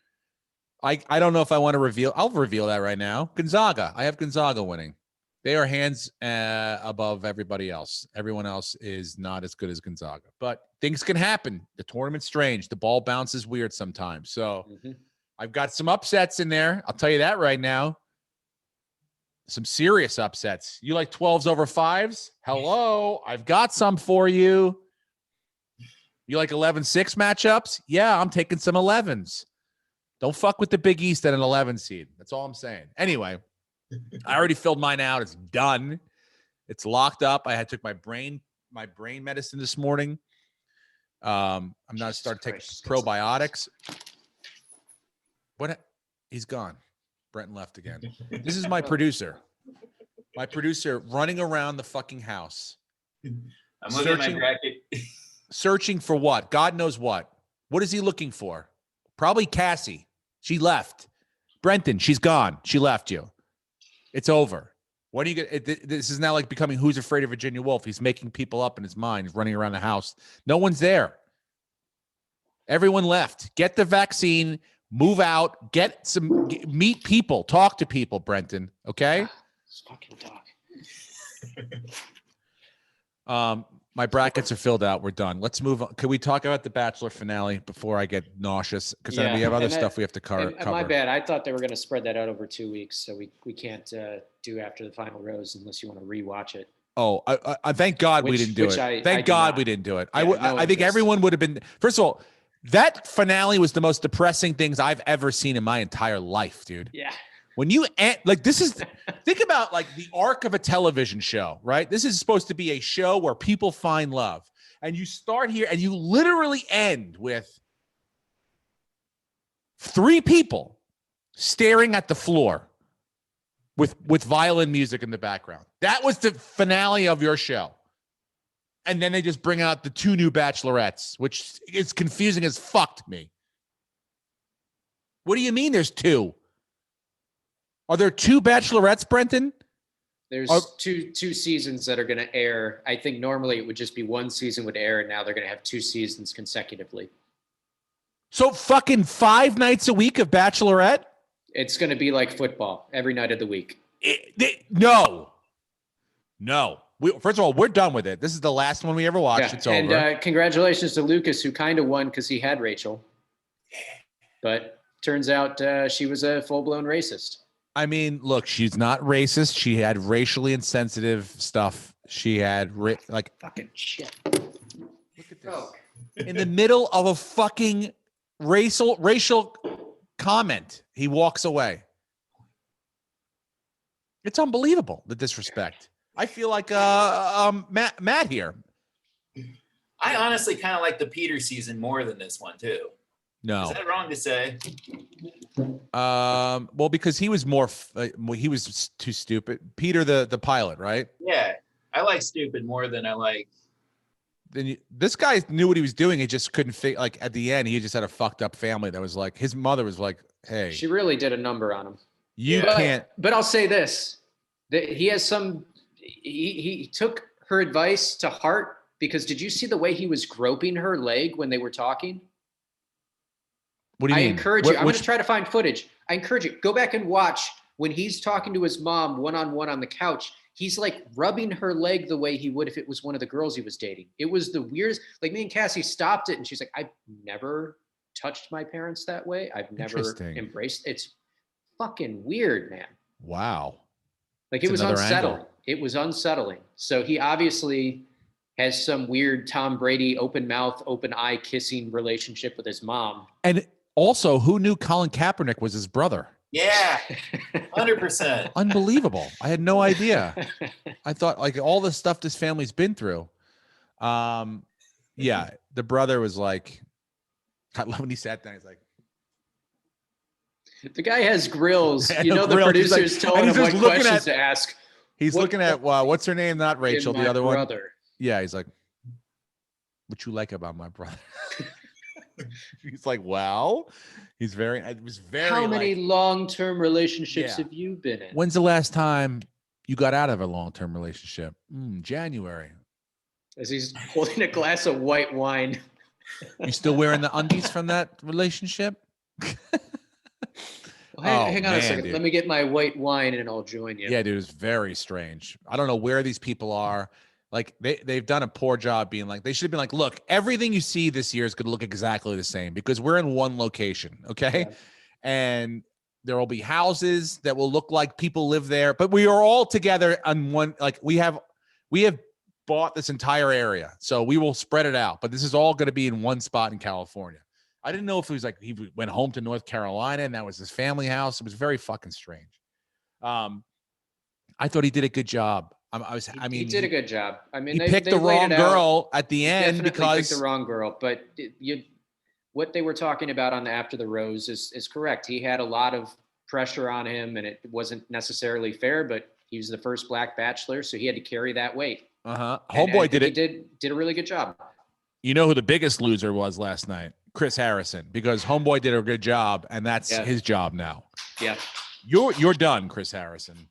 I don't know if I want to reveal. I'll reveal that right now. Gonzaga. I have Gonzaga winning. They are hands above everybody else. Everyone else is not as good as Gonzaga. But things can happen. The tournament's strange. The ball bounces weird sometimes. So I've got some upsets in there. I'll tell you that right now. Some serious upsets. You like 12s over 5s? Hello. I've got some for you. You like 11-6 matchups? Yeah, I'm taking some 11s. Don't fuck with the Big East at an 11 seed. That's all I'm saying. Anyway, I already filled mine out. It's done. It's locked up. I took my brain medicine this morning. I'm not starting to take probiotics. What? He's gone. Brenton left again. This is my producer. My producer running around the fucking house. I'm looking at my bracket. Searching for what? God knows what. What is he looking for? Probably Cassie. She left. Brenton, she's gone. She left you. It's over. What do you get? This is now like becoming Who's Afraid of Virginia Woolf. He's making people up in his mind. He's running around the house. No one's there. Everyone left. Get the vaccine. Move out. Meet people. Talk to people, Brenton. Okay? Let's fucking talk. My brackets are filled out. We're done. Let's move on. Can we talk about the Bachelor finale before I get nauseous? Because we have other stuff we have to cover. My bad. I thought they were going to spread that out over 2 weeks, so we can't do after the final rose unless you want to rewatch it. Oh, I thank God we didn't do it. Thank God we didn't do it. Yeah, I think everyone would have been. First of all, that finale was the most depressing things I've ever seen in my entire life, dude. Yeah. When you like, this is, think about like the arc of a television show, right? This is supposed to be a show where people find love. And you start here and you literally end with 3 people staring at the floor with violin music in the background. That was the finale of your show. And then they just bring out the 2 new bachelorettes, which is confusing as fuck to me. What do you mean there's 2? Are there 2 bachelorettes, Brenton? There's two seasons that are going to air. I think normally it would just be 1 season would air, and now they're going to have 2 seasons consecutively. So fucking 5 nights a week of Bachelorette? It's going to be like football every night of the week. No. First of all, we're done with it. This is the last one we ever watched. Yeah. It's over. And congratulations to Lucas, who kind of won because he had Rachel. But turns out she was a full-blown racist. I mean, look, she's not racist. She had racially insensitive stuff. She had fucking shit. Look at this. Oh. In the middle of a fucking racial comment, he walks away. It's unbelievable, the disrespect. I feel like Matt here. I honestly kind of like the Peter season more than this one too. No. Is that wrong to say? Well, because he was he was too stupid. Peter, the pilot, right? Yeah, I like stupid more than I like. This guy knew what he was doing. He just couldn't figure. Like at the end, he just had a fucked up family that was like his mother was like, "Hey, she really did a number on him." You can't. But I'll say this: that he has some. He took her advice to heart because did you see the way he was groping her leg when they were talking? What do you mean? I encourage you. I'm going to try to find footage. I encourage you. Go back and watch when he's talking to his mom one-on-one on the couch. He's like rubbing her leg the way he would if it was one of the girls he was dating. It was the weirdest. Like me and Cassie stopped it and she's like, I've never touched my parents that way. I've never embraced. It's fucking weird, man. Wow. Like it was unsettling. Angle. It was unsettling. So he obviously has some weird Tom Brady open mouth, open eye kissing relationship with his mom. And Also, who knew Colin Kaepernick was his brother? Yeah, 100%. Unbelievable. I had no idea. I thought like all the stuff this family's been through. Yeah, the brother was like, I love when he sat down. He's like, The guy has grills. Yeah, You know, the grills. He's producer's like- telling and he's him what just looking questions at- to ask. he's What looking at what's her name? Not Rachel, My the other one. brother. Yeah, he's like, what you like about my brother? He's like, well, he's very. It was very. How many like, long-term relationships Yeah. have you been in? When's the last time you got out of a long-term relationship? January. As he's holding a glass of white wine. You still wearing the undies from that relationship? Well, hang on a man, second. dude. Let me get my white wine and I'll join you. Yeah, dude, it's very strange. I don't know where these people are. Like they've done a poor job being like, they should have been like, look, everything you see this year is going to look exactly the same because we're in one location. Okay. Yeah. And there will be houses that will look like people live there, but we are all together on one. Like we have bought this entire area. So we will spread it out, but this is all going to be in one spot in California. I didn't know if it was like he went home to North Carolina and that was his family house. It was very fucking strange. I thought he did a good job. He did a good job. I mean, he picked the wrong girl at the end definitely picked because the wrong girl. But what they were talking about on the After the Rose is correct. He had a lot of pressure on him, and it wasn't necessarily fair. But he was the first Black Bachelor, so he had to carry that weight. Homeboy did it. He did a really good job. You know who the biggest loser was last night? Chris Harrison, because Homeboy did a good job, and that's his job now. Yeah, you're done, Chris Harrison.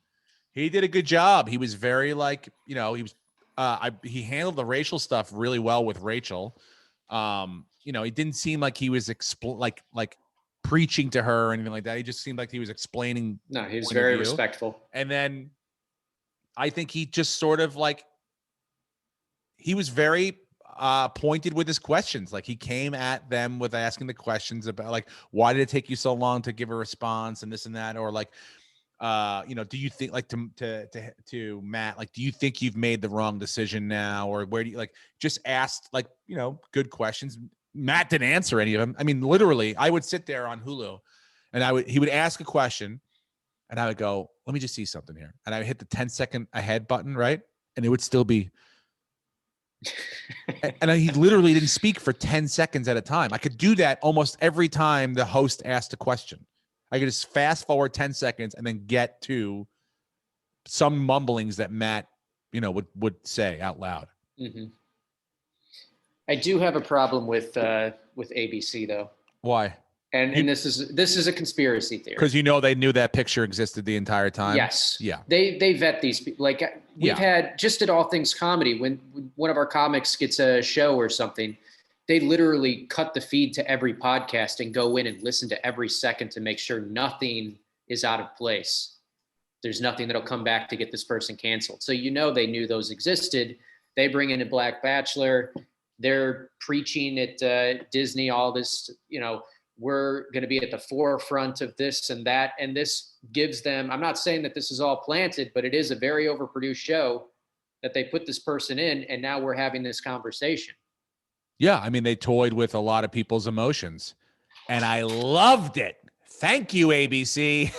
He did a good job. He was very like, he was he handled the racial stuff really well with Rachel. He didn't seem like he was like preaching to her or anything like that. He just seemed like he was explaining. No, he was very respectful. And then I think he just sort of like he was very pointed with his questions. Like he came at them with asking the questions about like, why did it take you so long to give a response and this and that, or like, do you think like to Matt, like, do you think you've made the wrong decision now, or where do you like just asked like, good questions. Matt didn't answer any of them. I mean, literally I would sit there on Hulu and he would ask a question and I would go, let me just see something here. And I would hit the 10-second ahead button. Right. And it would still be, and he literally didn't speak for 10 seconds at a time. I could do that almost every time the host asked a question. I could just fast forward 10 seconds and then get to some mumblings that Matt, would say out loud. Mm-hmm. I do have a problem with ABC though. Why? And this is a conspiracy theory. Because they knew that picture existed the entire time. Yes. Yeah. They vet these people. Like we've had just at All Things Comedy, when one of our comics gets a show or something, they literally cut the feed to every podcast and go in and listen to every second to make sure nothing is out of place. There's nothing that'll come back to get this person canceled. So they knew those existed. They bring in a Black Bachelor. They're preaching at Disney all this, we're going to be at the forefront of this and that. And this gives them, I'm not saying that this is all planted, but it is a very overproduced show that they put this person in. And now we're having this conversation. Yeah. I mean, they toyed with a lot of people's emotions and I loved it. Thank you, ABC.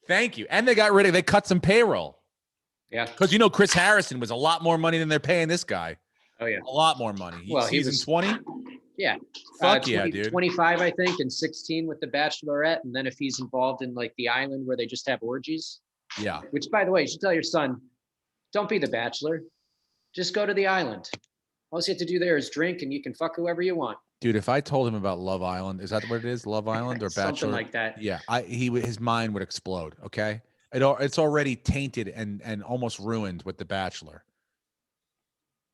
Thank you. And they cut some payroll. Yeah. Because, Chris Harrison was a lot more money than they're paying this guy. Oh, yeah. A lot more money. Well, he Season was 20? Yeah. Fuck yeah, dude. 25, I think, and 16 with the Bachelorette. And then if he's involved in like the island where they just have orgies. Yeah. Which, by the way, you should tell your son, don't be the Bachelor. Just go to the island. All you have to do there is drink and you can fuck whoever you want. Dude, if I told him about Love Island, is that what it is? Love Island or Bachelor? Something like that. Yeah. His mind would explode. Okay. It's already tainted and almost ruined with The Bachelor.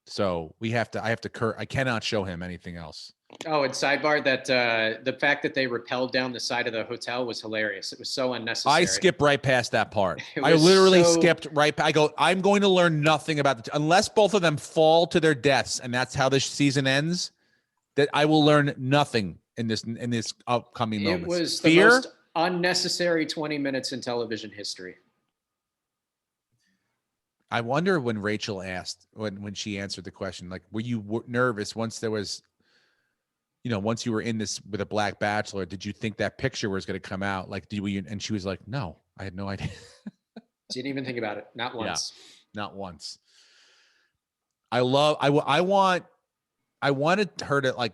So I cannot show him anything else. Oh, and sidebar that the fact that they rappelled down the side of the hotel was hilarious. It was so unnecessary. I skipped right past that part. I literally skipped right. I go, I'm going to learn nothing about unless both of them fall to their deaths, and that's how this season ends. That I will learn nothing in this upcoming moments. It was the most unnecessary 20 minutes in television history. I wonder when Rachel asked when she answered the question, like, were you nervous once there was you know, once you were in this with a black bachelor, did you think that picture was going to come out? Like, and she was like, no, I had no idea. Didn't even think about it. Not once. Yeah, not once. I wanted her to, like,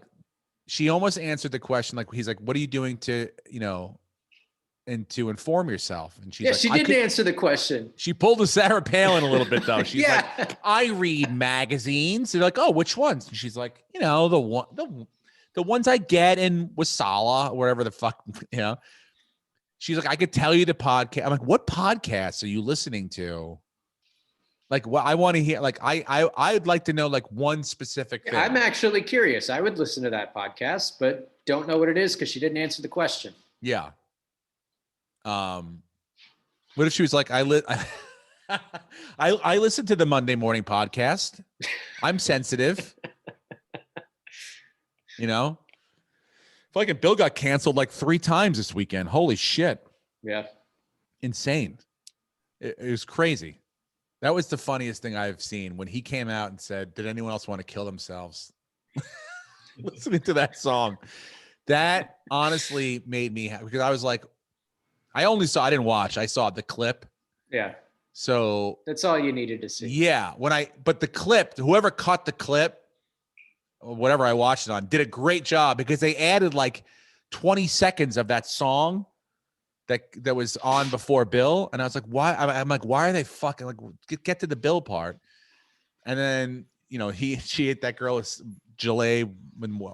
she almost answered the question. Like, he's like, what are you doing to, you know, and to inform yourself? And she's like, she didn't answer the question. She pulled a Sarah Palin a little bit though. She's Yeah. like, I read magazines. They're like, oh, which ones? And she's like, you know, the ones I get in Wasala, or whatever the fuck, you know. She's like, I could tell you the podcast. I'm like, what podcasts are you listening to? Like, what I want to hear, like, I'd like to know, like, one specific thing. I'm actually curious. I would listen to that podcast, but don't know what it is because she didn't answer the question. Yeah. What if she was like, I listen to the Monday morning podcast. I'm sensitive. You know, fucking Bill got canceled like 3 times this weekend. Holy shit. Yeah. Insane. It was crazy. That was the funniest thing I've seen when he came out and said, did anyone else want to kill themselves? Listening to that song. That honestly made me happy because I was like, I didn't watch. I saw the clip. Yeah. So that's all you needed to see. Yeah. But the clip, whoever cut the clip, or whatever I watched it on, did a great job because they added like 20 seconds of that song that was on before Bill. And I was like, why? I'm like, why are they fucking like, get to the Bill part? And then, you know, she hit that girl, Gillet,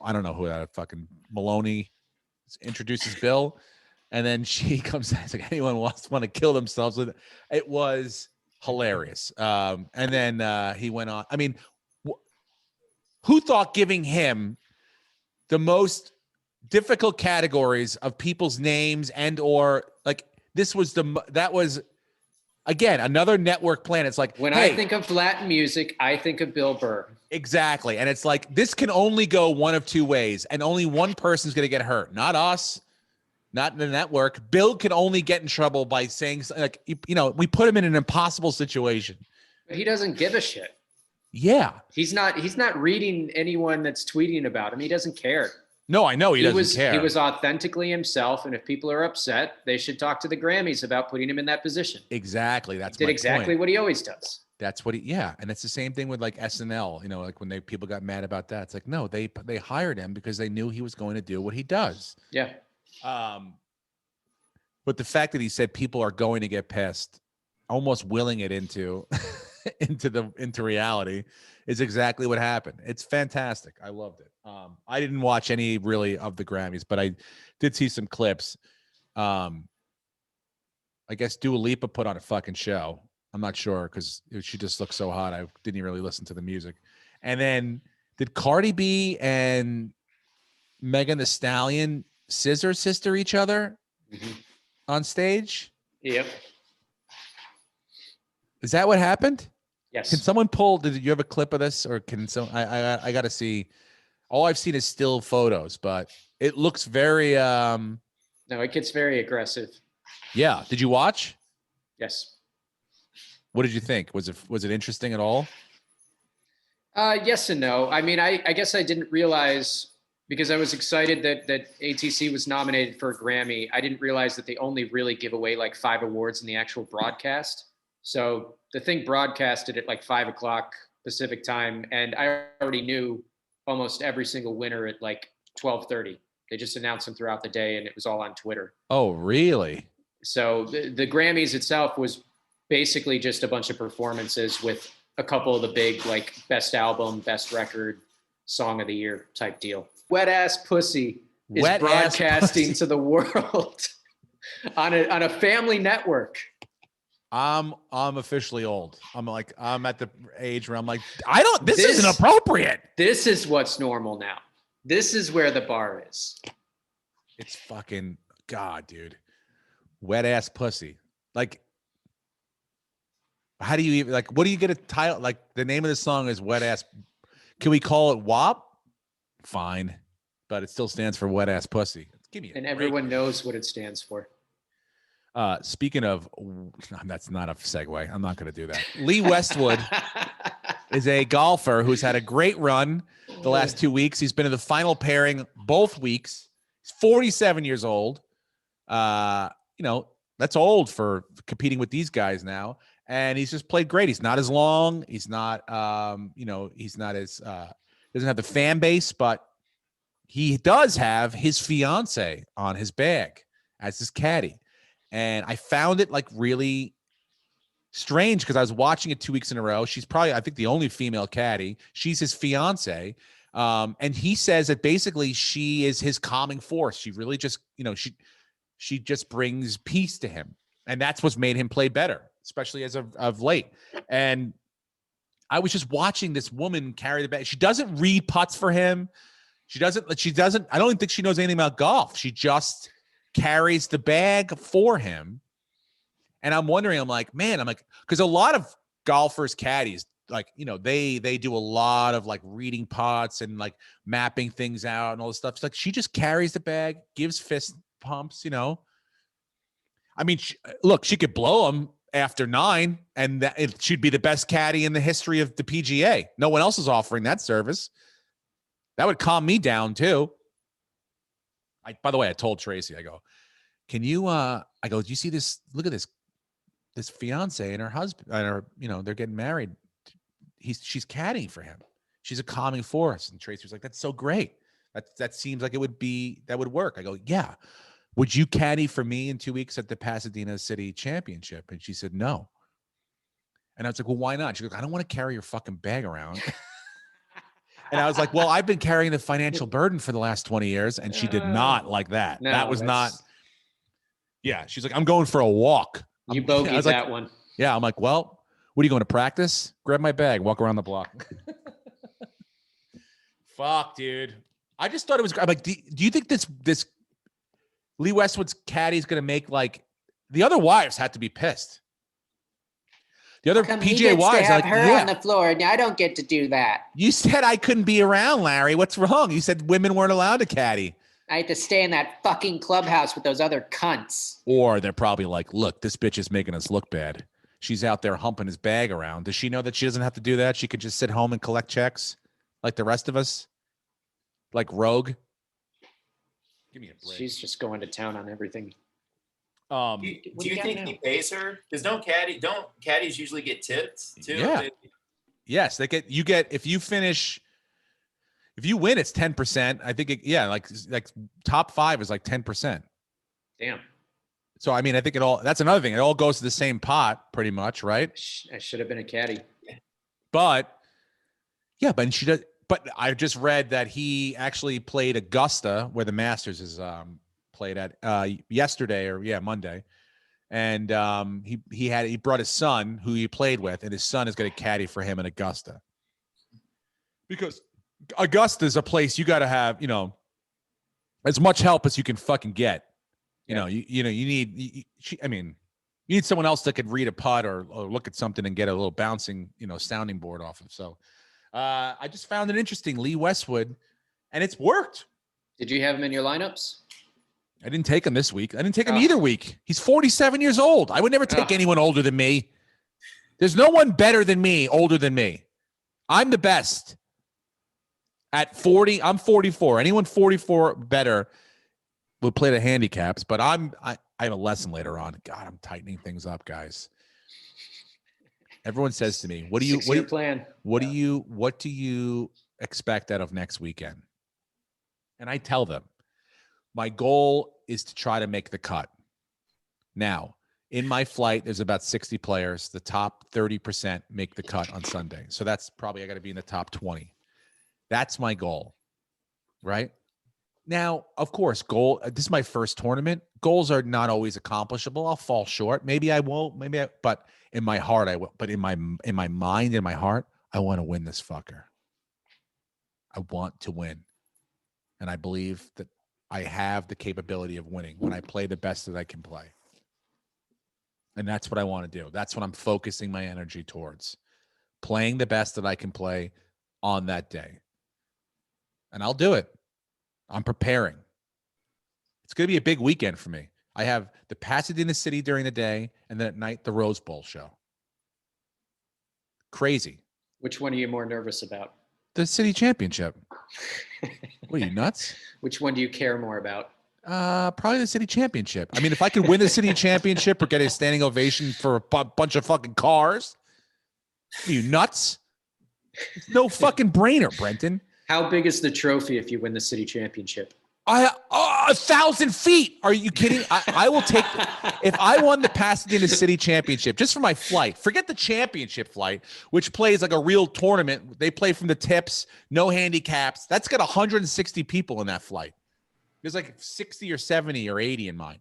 I don't know who that fucking Maloney introduces Bill. And then she comes out, it's like, anyone want to kill themselves with it. It was hilarious. And then he went on. I mean, who thought giving him the most difficult categories of people's names and or like that was again another network plan. It's like, when I think of Latin music, I think of Bill Burr. Exactly. And it's like, this can only go one of 2 ways, and only one person's going to get hurt. Not us, not the network. Bill can only get in trouble by saying, like, you know, we put him in an impossible situation. But he doesn't give a shit. Yeah. He's not reading anyone that's tweeting about him. He doesn't care. No, I know he doesn't care. He was authentically himself, and if people are upset, they should talk to the Grammys about putting him in that position. Exactly. That's he did exactly what he always does. That's what and it's the same thing with like SNL, you know, like when people got mad about that. It's like, no, they hired him because they knew he was going to do what he does. Yeah. But the fact that he said people are going to get pissed, almost willing it into into reality, is exactly what happened. It's fantastic. I loved it. I didn't watch any really of the Grammys, but I did see some clips. I guess Dua Lipa put on a fucking show. I'm not sure because she just looked so hot. I didn't really listen to the music. And then did Cardi B and Megan Thee Stallion scissor sister each other on stage? Yep. Is that what happened? Yes. Can someone pull? Did you have a clip of this, or can some? I got to see. All I've seen is still photos, but it looks very. No, it gets very aggressive. Yeah. Did you watch? Yes. What did you think? Was it interesting at all? Yes and no. I mean, I guess I didn't realize, because I was excited that ATC was nominated for a Grammy. I didn't realize that they only really give away like 5 awards in the actual broadcast. So the thing broadcasted at like 5 o'clock Pacific time, and I already knew almost every single winner at like 12:30. They just announced them throughout the day, and it was all on Twitter. Oh, really? So the Grammys itself was basically just a bunch of performances with a couple of the big, like, best album, best record, song of the year type deal. Wet Ass Pussy is broadcasting to the world on a family network. I'm officially old. I'm at the age where I'm like, this isn't appropriate. This is what's normal now. This is where the bar is. It's fucking God, dude. Wet Ass Pussy. Like, how do you even, like, what do you get a title? Like, the name of the song is Wet Ass. Can we call it WAP? Fine. But it still stands for Wet Ass Pussy. Give me a break. Everyone knows what it stands for. Speaking of, that's not a segue. I'm not going to do that. Lee Westwood. is a golfer who's had a great run the last 2 weeks. He's been in the final pairing both weeks. He's 47 years old. That's old for competing with these guys now. And he's just played great. He's not as long. He's not, he's not as, doesn't have the fan base, but he does have his fiance on his bag as his caddy. And I found it like really strange because I was watching it 2 weeks in a row. She's probably, I think, the only female caddy. She's his fiance. And he says that basically she is his calming force. She really just, she just brings peace to him. And that's what's made him play better, especially as of late. And I was just watching this woman carry the bag. She doesn't read putts for him. She doesn't, I don't even think she knows anything about golf. She just carries the bag for him. And I'm wondering, because a lot of golfers, caddies, they do a lot of like reading putts and like mapping things out and all this stuff. It's like she just carries the bag, gives fist pumps, she could blow him after 9 and she'd be the best caddy in the history of the PGA. No one else is offering that service. That would calm me down too. By the way, I told Tracy, I go, can you, do you see this? Look at this fiance and her husband, they're getting married. She's caddying for him. She's a calming force. And Tracy was like, that's so great. That seems like that would work. I go, yeah. Would you caddy for me in 2 weeks at the Pasadena City Championship? And she said, no. And I was like, well, why not? She goes, I don't want to carry your fucking bag around. And I was like, well, I've been carrying the financial burden for the last 20 years. And she did not like that. No, that was not. Yeah. She's like, I'm going for a walk. You bogeyed that one. Yeah. I'm like, well, what are you going to practice? Grab my bag, walk around the block. Fuck, dude. I just thought it was, I'm like, do you think this Lee Westwood's caddy is going to make like the other wives had to be pissed. The other PGA wives are like, her on the floor, and I don't get to do that. You said I couldn't be around, Larry. What's wrong? You said women weren't allowed to caddy. I had to stay in that fucking clubhouse with those other cunts. Or they're probably like, look, this bitch is making us look bad. She's out there humping his bag around. Does she know that she doesn't have to do that? She could just sit home and collect checks like the rest of us? Like Rogue? Give me a break. She's just going to town on everything. Do you think he pays her? Because don't caddies usually get tips too? Yeah. Yes, if you win, it's 10%. I think like top 5 is like 10%. Damn. So I mean, I think that's another thing. It all goes to the same pot, pretty much, right? I should have been a caddy. But yeah, but she does. But I just read that he actually played Augusta, where the Masters is played at yesterday or Monday, and he brought his son, who he played with, and his son is going to caddy for him in Augusta, because Augusta is a place you got to have as much help as you can fucking get. You need someone else that could read a putt or look at something and get a little bouncing sounding board off of. So I just found it interesting, Lee Westwood, and it's worked. Did you have him in your lineups? I didn't take him this week. I didn't take him either week. He's 47 years old. I would never take anyone older than me. There's no one better than me, older than me. I'm the best. At 40, I'm 44. Anyone 44 better will play the handicaps, but I have a lesson later on. God, I'm tightening things up, guys. Everyone says to me, what do you expect out of next weekend? And I tell them, my goal is to try to make the cut. Now, in my flight, there's about 60 players. The top 30% make the cut on Sunday. So that's probably, I got to be in the top 20. That's my goal, right? Now, of course, this is my first tournament. Goals are not always accomplishable. I'll fall short. Maybe I won't. But in my heart, I will. But in my mind, in my heart, I want to win this fucker. I want to win. And I believe that I have the capability of winning when I play the best that I can play. And that's what I want to do. That's what I'm focusing my energy towards. Playing the best that I can play on that day. And I'll do it. I'm preparing. It's going to be a big weekend for me. I have the Pasadena City during the day, and then at night, the Rose Bowl show. Crazy. Which one are you more nervous about? The city championship. What are you, nuts? Which one do you care more about? Probably the city championship. I mean, if I could win the city championship or get a standing ovation for a bunch of fucking cars, are you nuts? It's no fucking brainer, Brenton. How big is the trophy if you win the city championship? 1,000 feet. Are you kidding? I will take if I won the Pasadena City Championship just for my flight. Forget the championship flight, which plays like a real tournament. They play from the tips, no handicaps. That's got 160 people in that flight. There's like 60 or 70 or 80 in mine.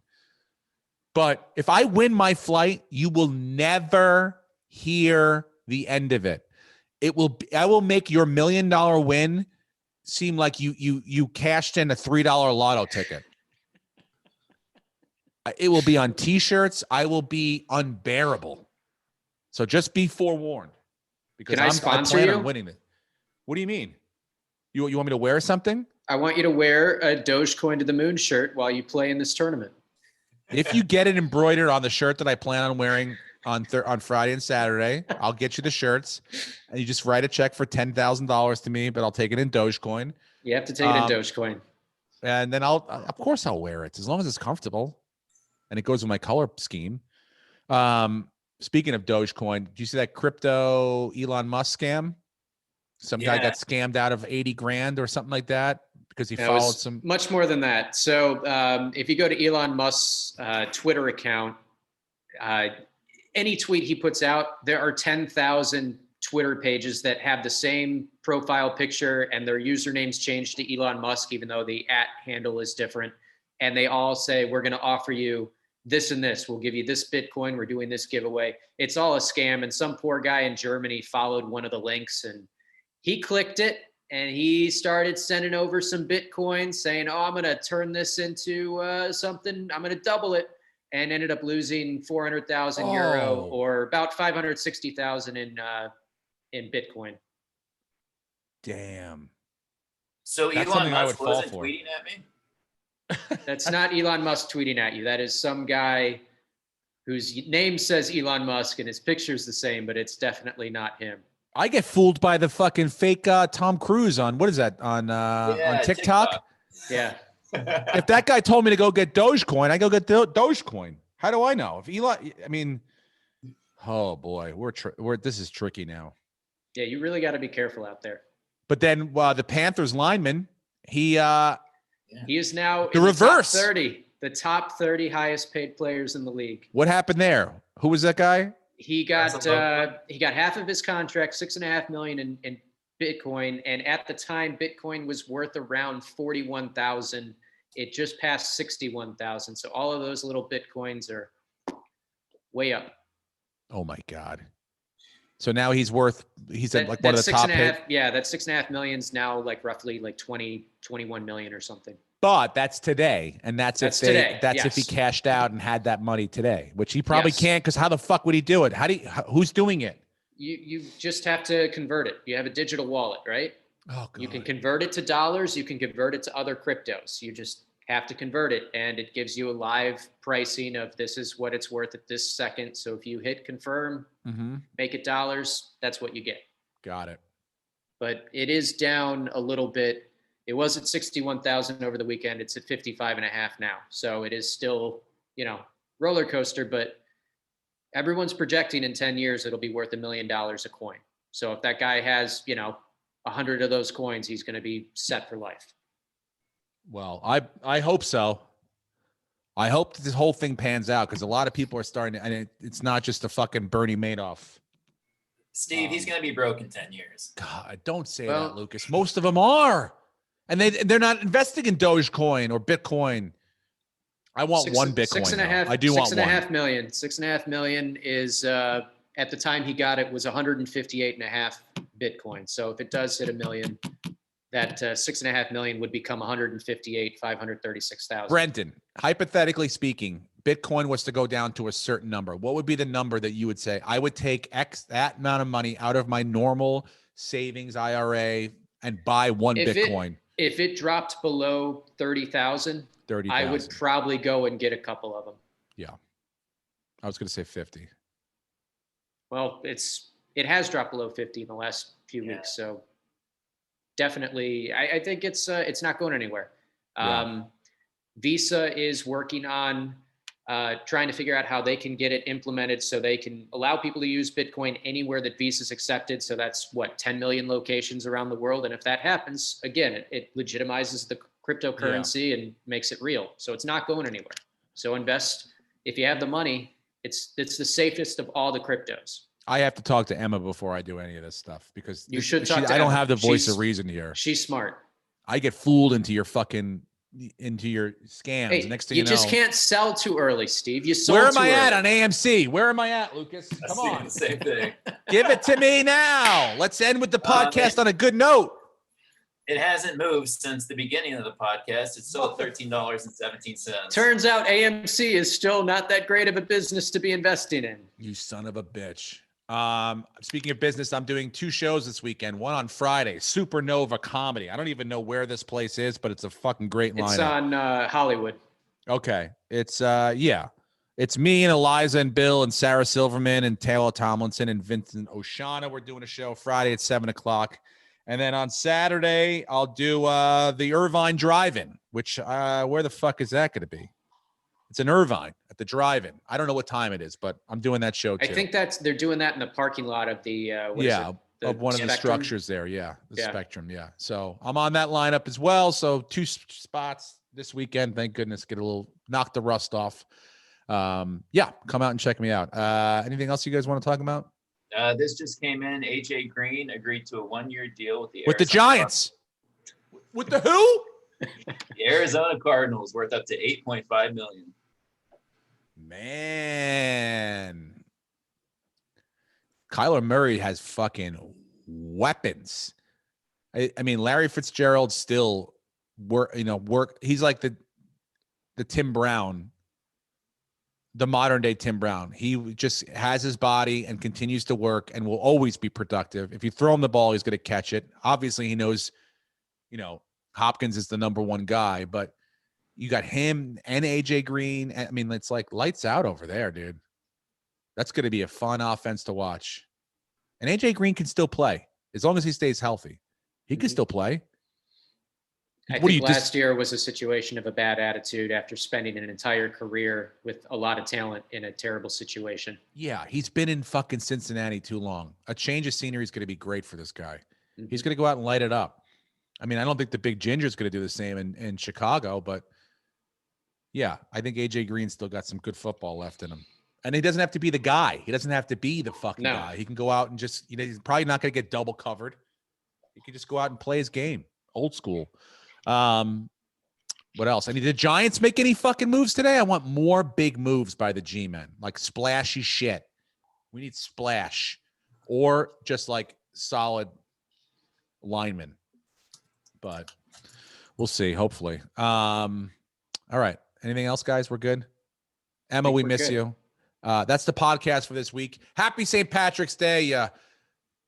But if I win my flight, you will never hear the end of it. I will make your $1 million win seem like you cashed in a $3 lotto ticket. It will be on T-shirts. I will be unbearable. So just be forewarned. Because I plan on winning it. What do you mean? You want me to wear something? I want you to wear a Dogecoin to the moon shirt while you play in this tournament. If you get it embroidered on the shirt that I plan on wearing on Friday and Saturday, I'll get you the shirts, and you just write a check for $10,000 to me, but I'll take it in Dogecoin. You have to take it in Dogecoin. And then of course I'll wear it as long as it's comfortable and it goes with my color scheme. Speaking of Dogecoin, do you see that crypto Elon Musk scam? Some guy got scammed out of 80 grand or something like that because he followed some. Much more than that. So if you go to Elon Musk's Twitter account, any tweet he puts out, there are 10,000 Twitter pages that have the same profile picture and their usernames changed to Elon Musk, even though the @ handle is different. And they all say, we're going to offer you this and this. We'll give you this Bitcoin. We're doing this giveaway. It's all a scam. And some poor guy in Germany followed one of the links and he clicked it and he started sending over some Bitcoin saying, oh, I'm going to turn this into something. I'm going to double it. And ended up losing 400,000 euro or about 560,000 in Bitcoin. Damn. So That's Elon Musk fall wasn't for. tweeting at me? That's not Elon Musk tweeting at you. That is some guy whose name says Elon Musk and his picture's the same, but it's definitely not him. I get fooled by the fucking fake Tom Cruise on what is that on TikTok? Yeah. If that guy told me to go get Dogecoin, I go get Dogecoin. How do I know? If Elon, I mean, oh boy, this is tricky now. Yeah, you really got to be careful out there. But then the Panthers lineman, he is now the reverse. The top 30 highest paid players in the league. What happened there? Who was that guy? He got half of his contract, $6.5 million in Bitcoin, and at the time, Bitcoin was worth around 41,000. It just passed 61,000. So all of those little Bitcoins are way up. Oh my God! So now he's one of the top paid. Yeah, that $6.5 million is now like roughly like 21 million or something. But that's today, and that's if he cashed out and had that money today, which he probably can't because how the fuck would he do it? Who's doing it? You just have to convert it. You have a digital wallet, right? Oh, God. You can convert it to dollars. You can convert it to other cryptos. You just have to convert it, and it gives you a live pricing of this is what it's worth at this second. So if you hit confirm, make it dollars, that's what you get. Got it. But it is down a little bit. It was at 61,000 over the weekend. It's at 55.5 now. So it is still, roller coaster, but everyone's projecting in 10 years, it'll be worth $1 million a coin. So if that guy has, 100 of those coins, he's going to be set for life. Well, I hope so. I hope that this whole thing pans out because a lot of people are starting to, and it's not just a fucking Bernie Madoff. Steve, he's going to be broke in 10 years. God, don't say that, Lucas. Most of them are. And they're not investing in Dogecoin or Bitcoin. I want one Bitcoin. I do want one. $6.5 million is at the time he got it was 158.5 Bitcoin. So if it does hit $1 million, that $6.5 million would become 536,000. Brenton, hypothetically speaking, Bitcoin was to go down to a certain number. What would be the number that you would say? I would take that amount of money out of my normal savings IRA and buy one Bitcoin. If it dropped below 30,000, I would probably go and get a couple of them. Yeah. I was going to say 50. Well, it it has dropped below 50 in the last few weeks. So definitely, I think it's not going anywhere. Visa is working on trying to figure out how they can get it implemented so they can allow people to use Bitcoin anywhere that Visa is accepted. So that's 10 million locations around the world. And if that happens, again, it legitimizes the cryptocurrency and makes it real. So it's not going anywhere. So invest if you have the money. It's the safest of all the cryptos. I have to talk to Emma before I do any of this stuff because you should talk to I don't Emma. have the voice of reason here. She's smart. I get fooled into your scams. Hey, Next thing you know, just can't sell too early, Steve. You sold where am too I at early. on AMC? Where am I at, Lucas? Come on. The same thing. Give it to me now. Let's end with the podcast on a good note. It hasn't moved since the beginning of the podcast. It's still at $13.17. Turns out AMC is still not that great of a business to be investing in. You son of a bitch. Speaking of business, I'm doing 2 shows this weekend. One on Friday, Supernova Comedy. I don't even know where this place is, but it's a fucking great lineup. It's on Hollywood. Okay. It's it's me and Eliza and Bill and Sarah Silverman and Taylor Tomlinson and Vincent Oshana. We're doing a show Friday at 7:00. And then on Saturday, I'll do the Irvine Drive-In, which where the fuck is that going to be? It's in Irvine at the Drive-In. I don't know what time it is, but I'm doing that show too. I think they're doing that in the parking lot of the of one of the structures there. Yeah, the Spectrum. Yeah. So I'm on that lineup as well. So 2 spots this weekend. Thank goodness. Get a little knock the rust off. Come out and check me out. Anything else you guys want to talk about? This just came in. AJ Green agreed to a 1-year deal with the Giants. With the who? The Arizona Cardinals, worth up to $8.5 million. Man, Kyler Murray has fucking weapons. I mean, Larry Fitzgerald still work. He's like the Tim Brown, the modern day Tim Brown. He just has his body and continues to work and will always be productive. If you throw him the ball, he's going to catch it. Obviously, he knows, Hopkins is the number 1 guy, but you got him and AJ Green. I mean, it's like lights out over there, dude. That's going to be a fun offense to watch. And AJ Green can still play as long as he stays healthy. He can still play. I think last year was a situation of a bad attitude after spending an entire career with a lot of talent in a terrible situation. Yeah, he's been in fucking Cincinnati too long. A change of scenery is going to be great for this guy. He's going to go out and light it up. I mean, I don't think the Big Ginger is going to do the same in Chicago, but yeah, I think AJ Green's still got some good football left in him. And he doesn't have to be the guy. He doesn't have to be the fucking guy. He can go out and just, he's probably not going to get double covered. He can just go out and play his game. Old school. What else? Did the Giants make any fucking moves today? I want more big moves by the G-men, like splashy shit. We need splash or just like solid linemen, but we'll see. Hopefully. All right. Anything else, guys? We're good. Emma, we miss you. That's the podcast for this week. Happy St. Patrick's Day,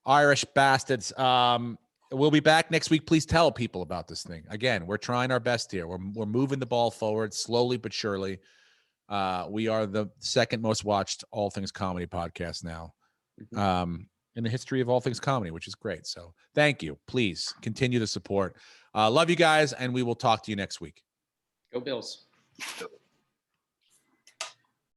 Irish bastards. We'll be back next week. Please tell people about this thing. Again, we're trying our best here. We're moving the ball forward slowly but surely. We are the second most watched All Things Comedy podcast now in the history of All Things Comedy, which is great. So thank you. Please continue the support. Love you guys, and we will talk to you next week. Go Bills. So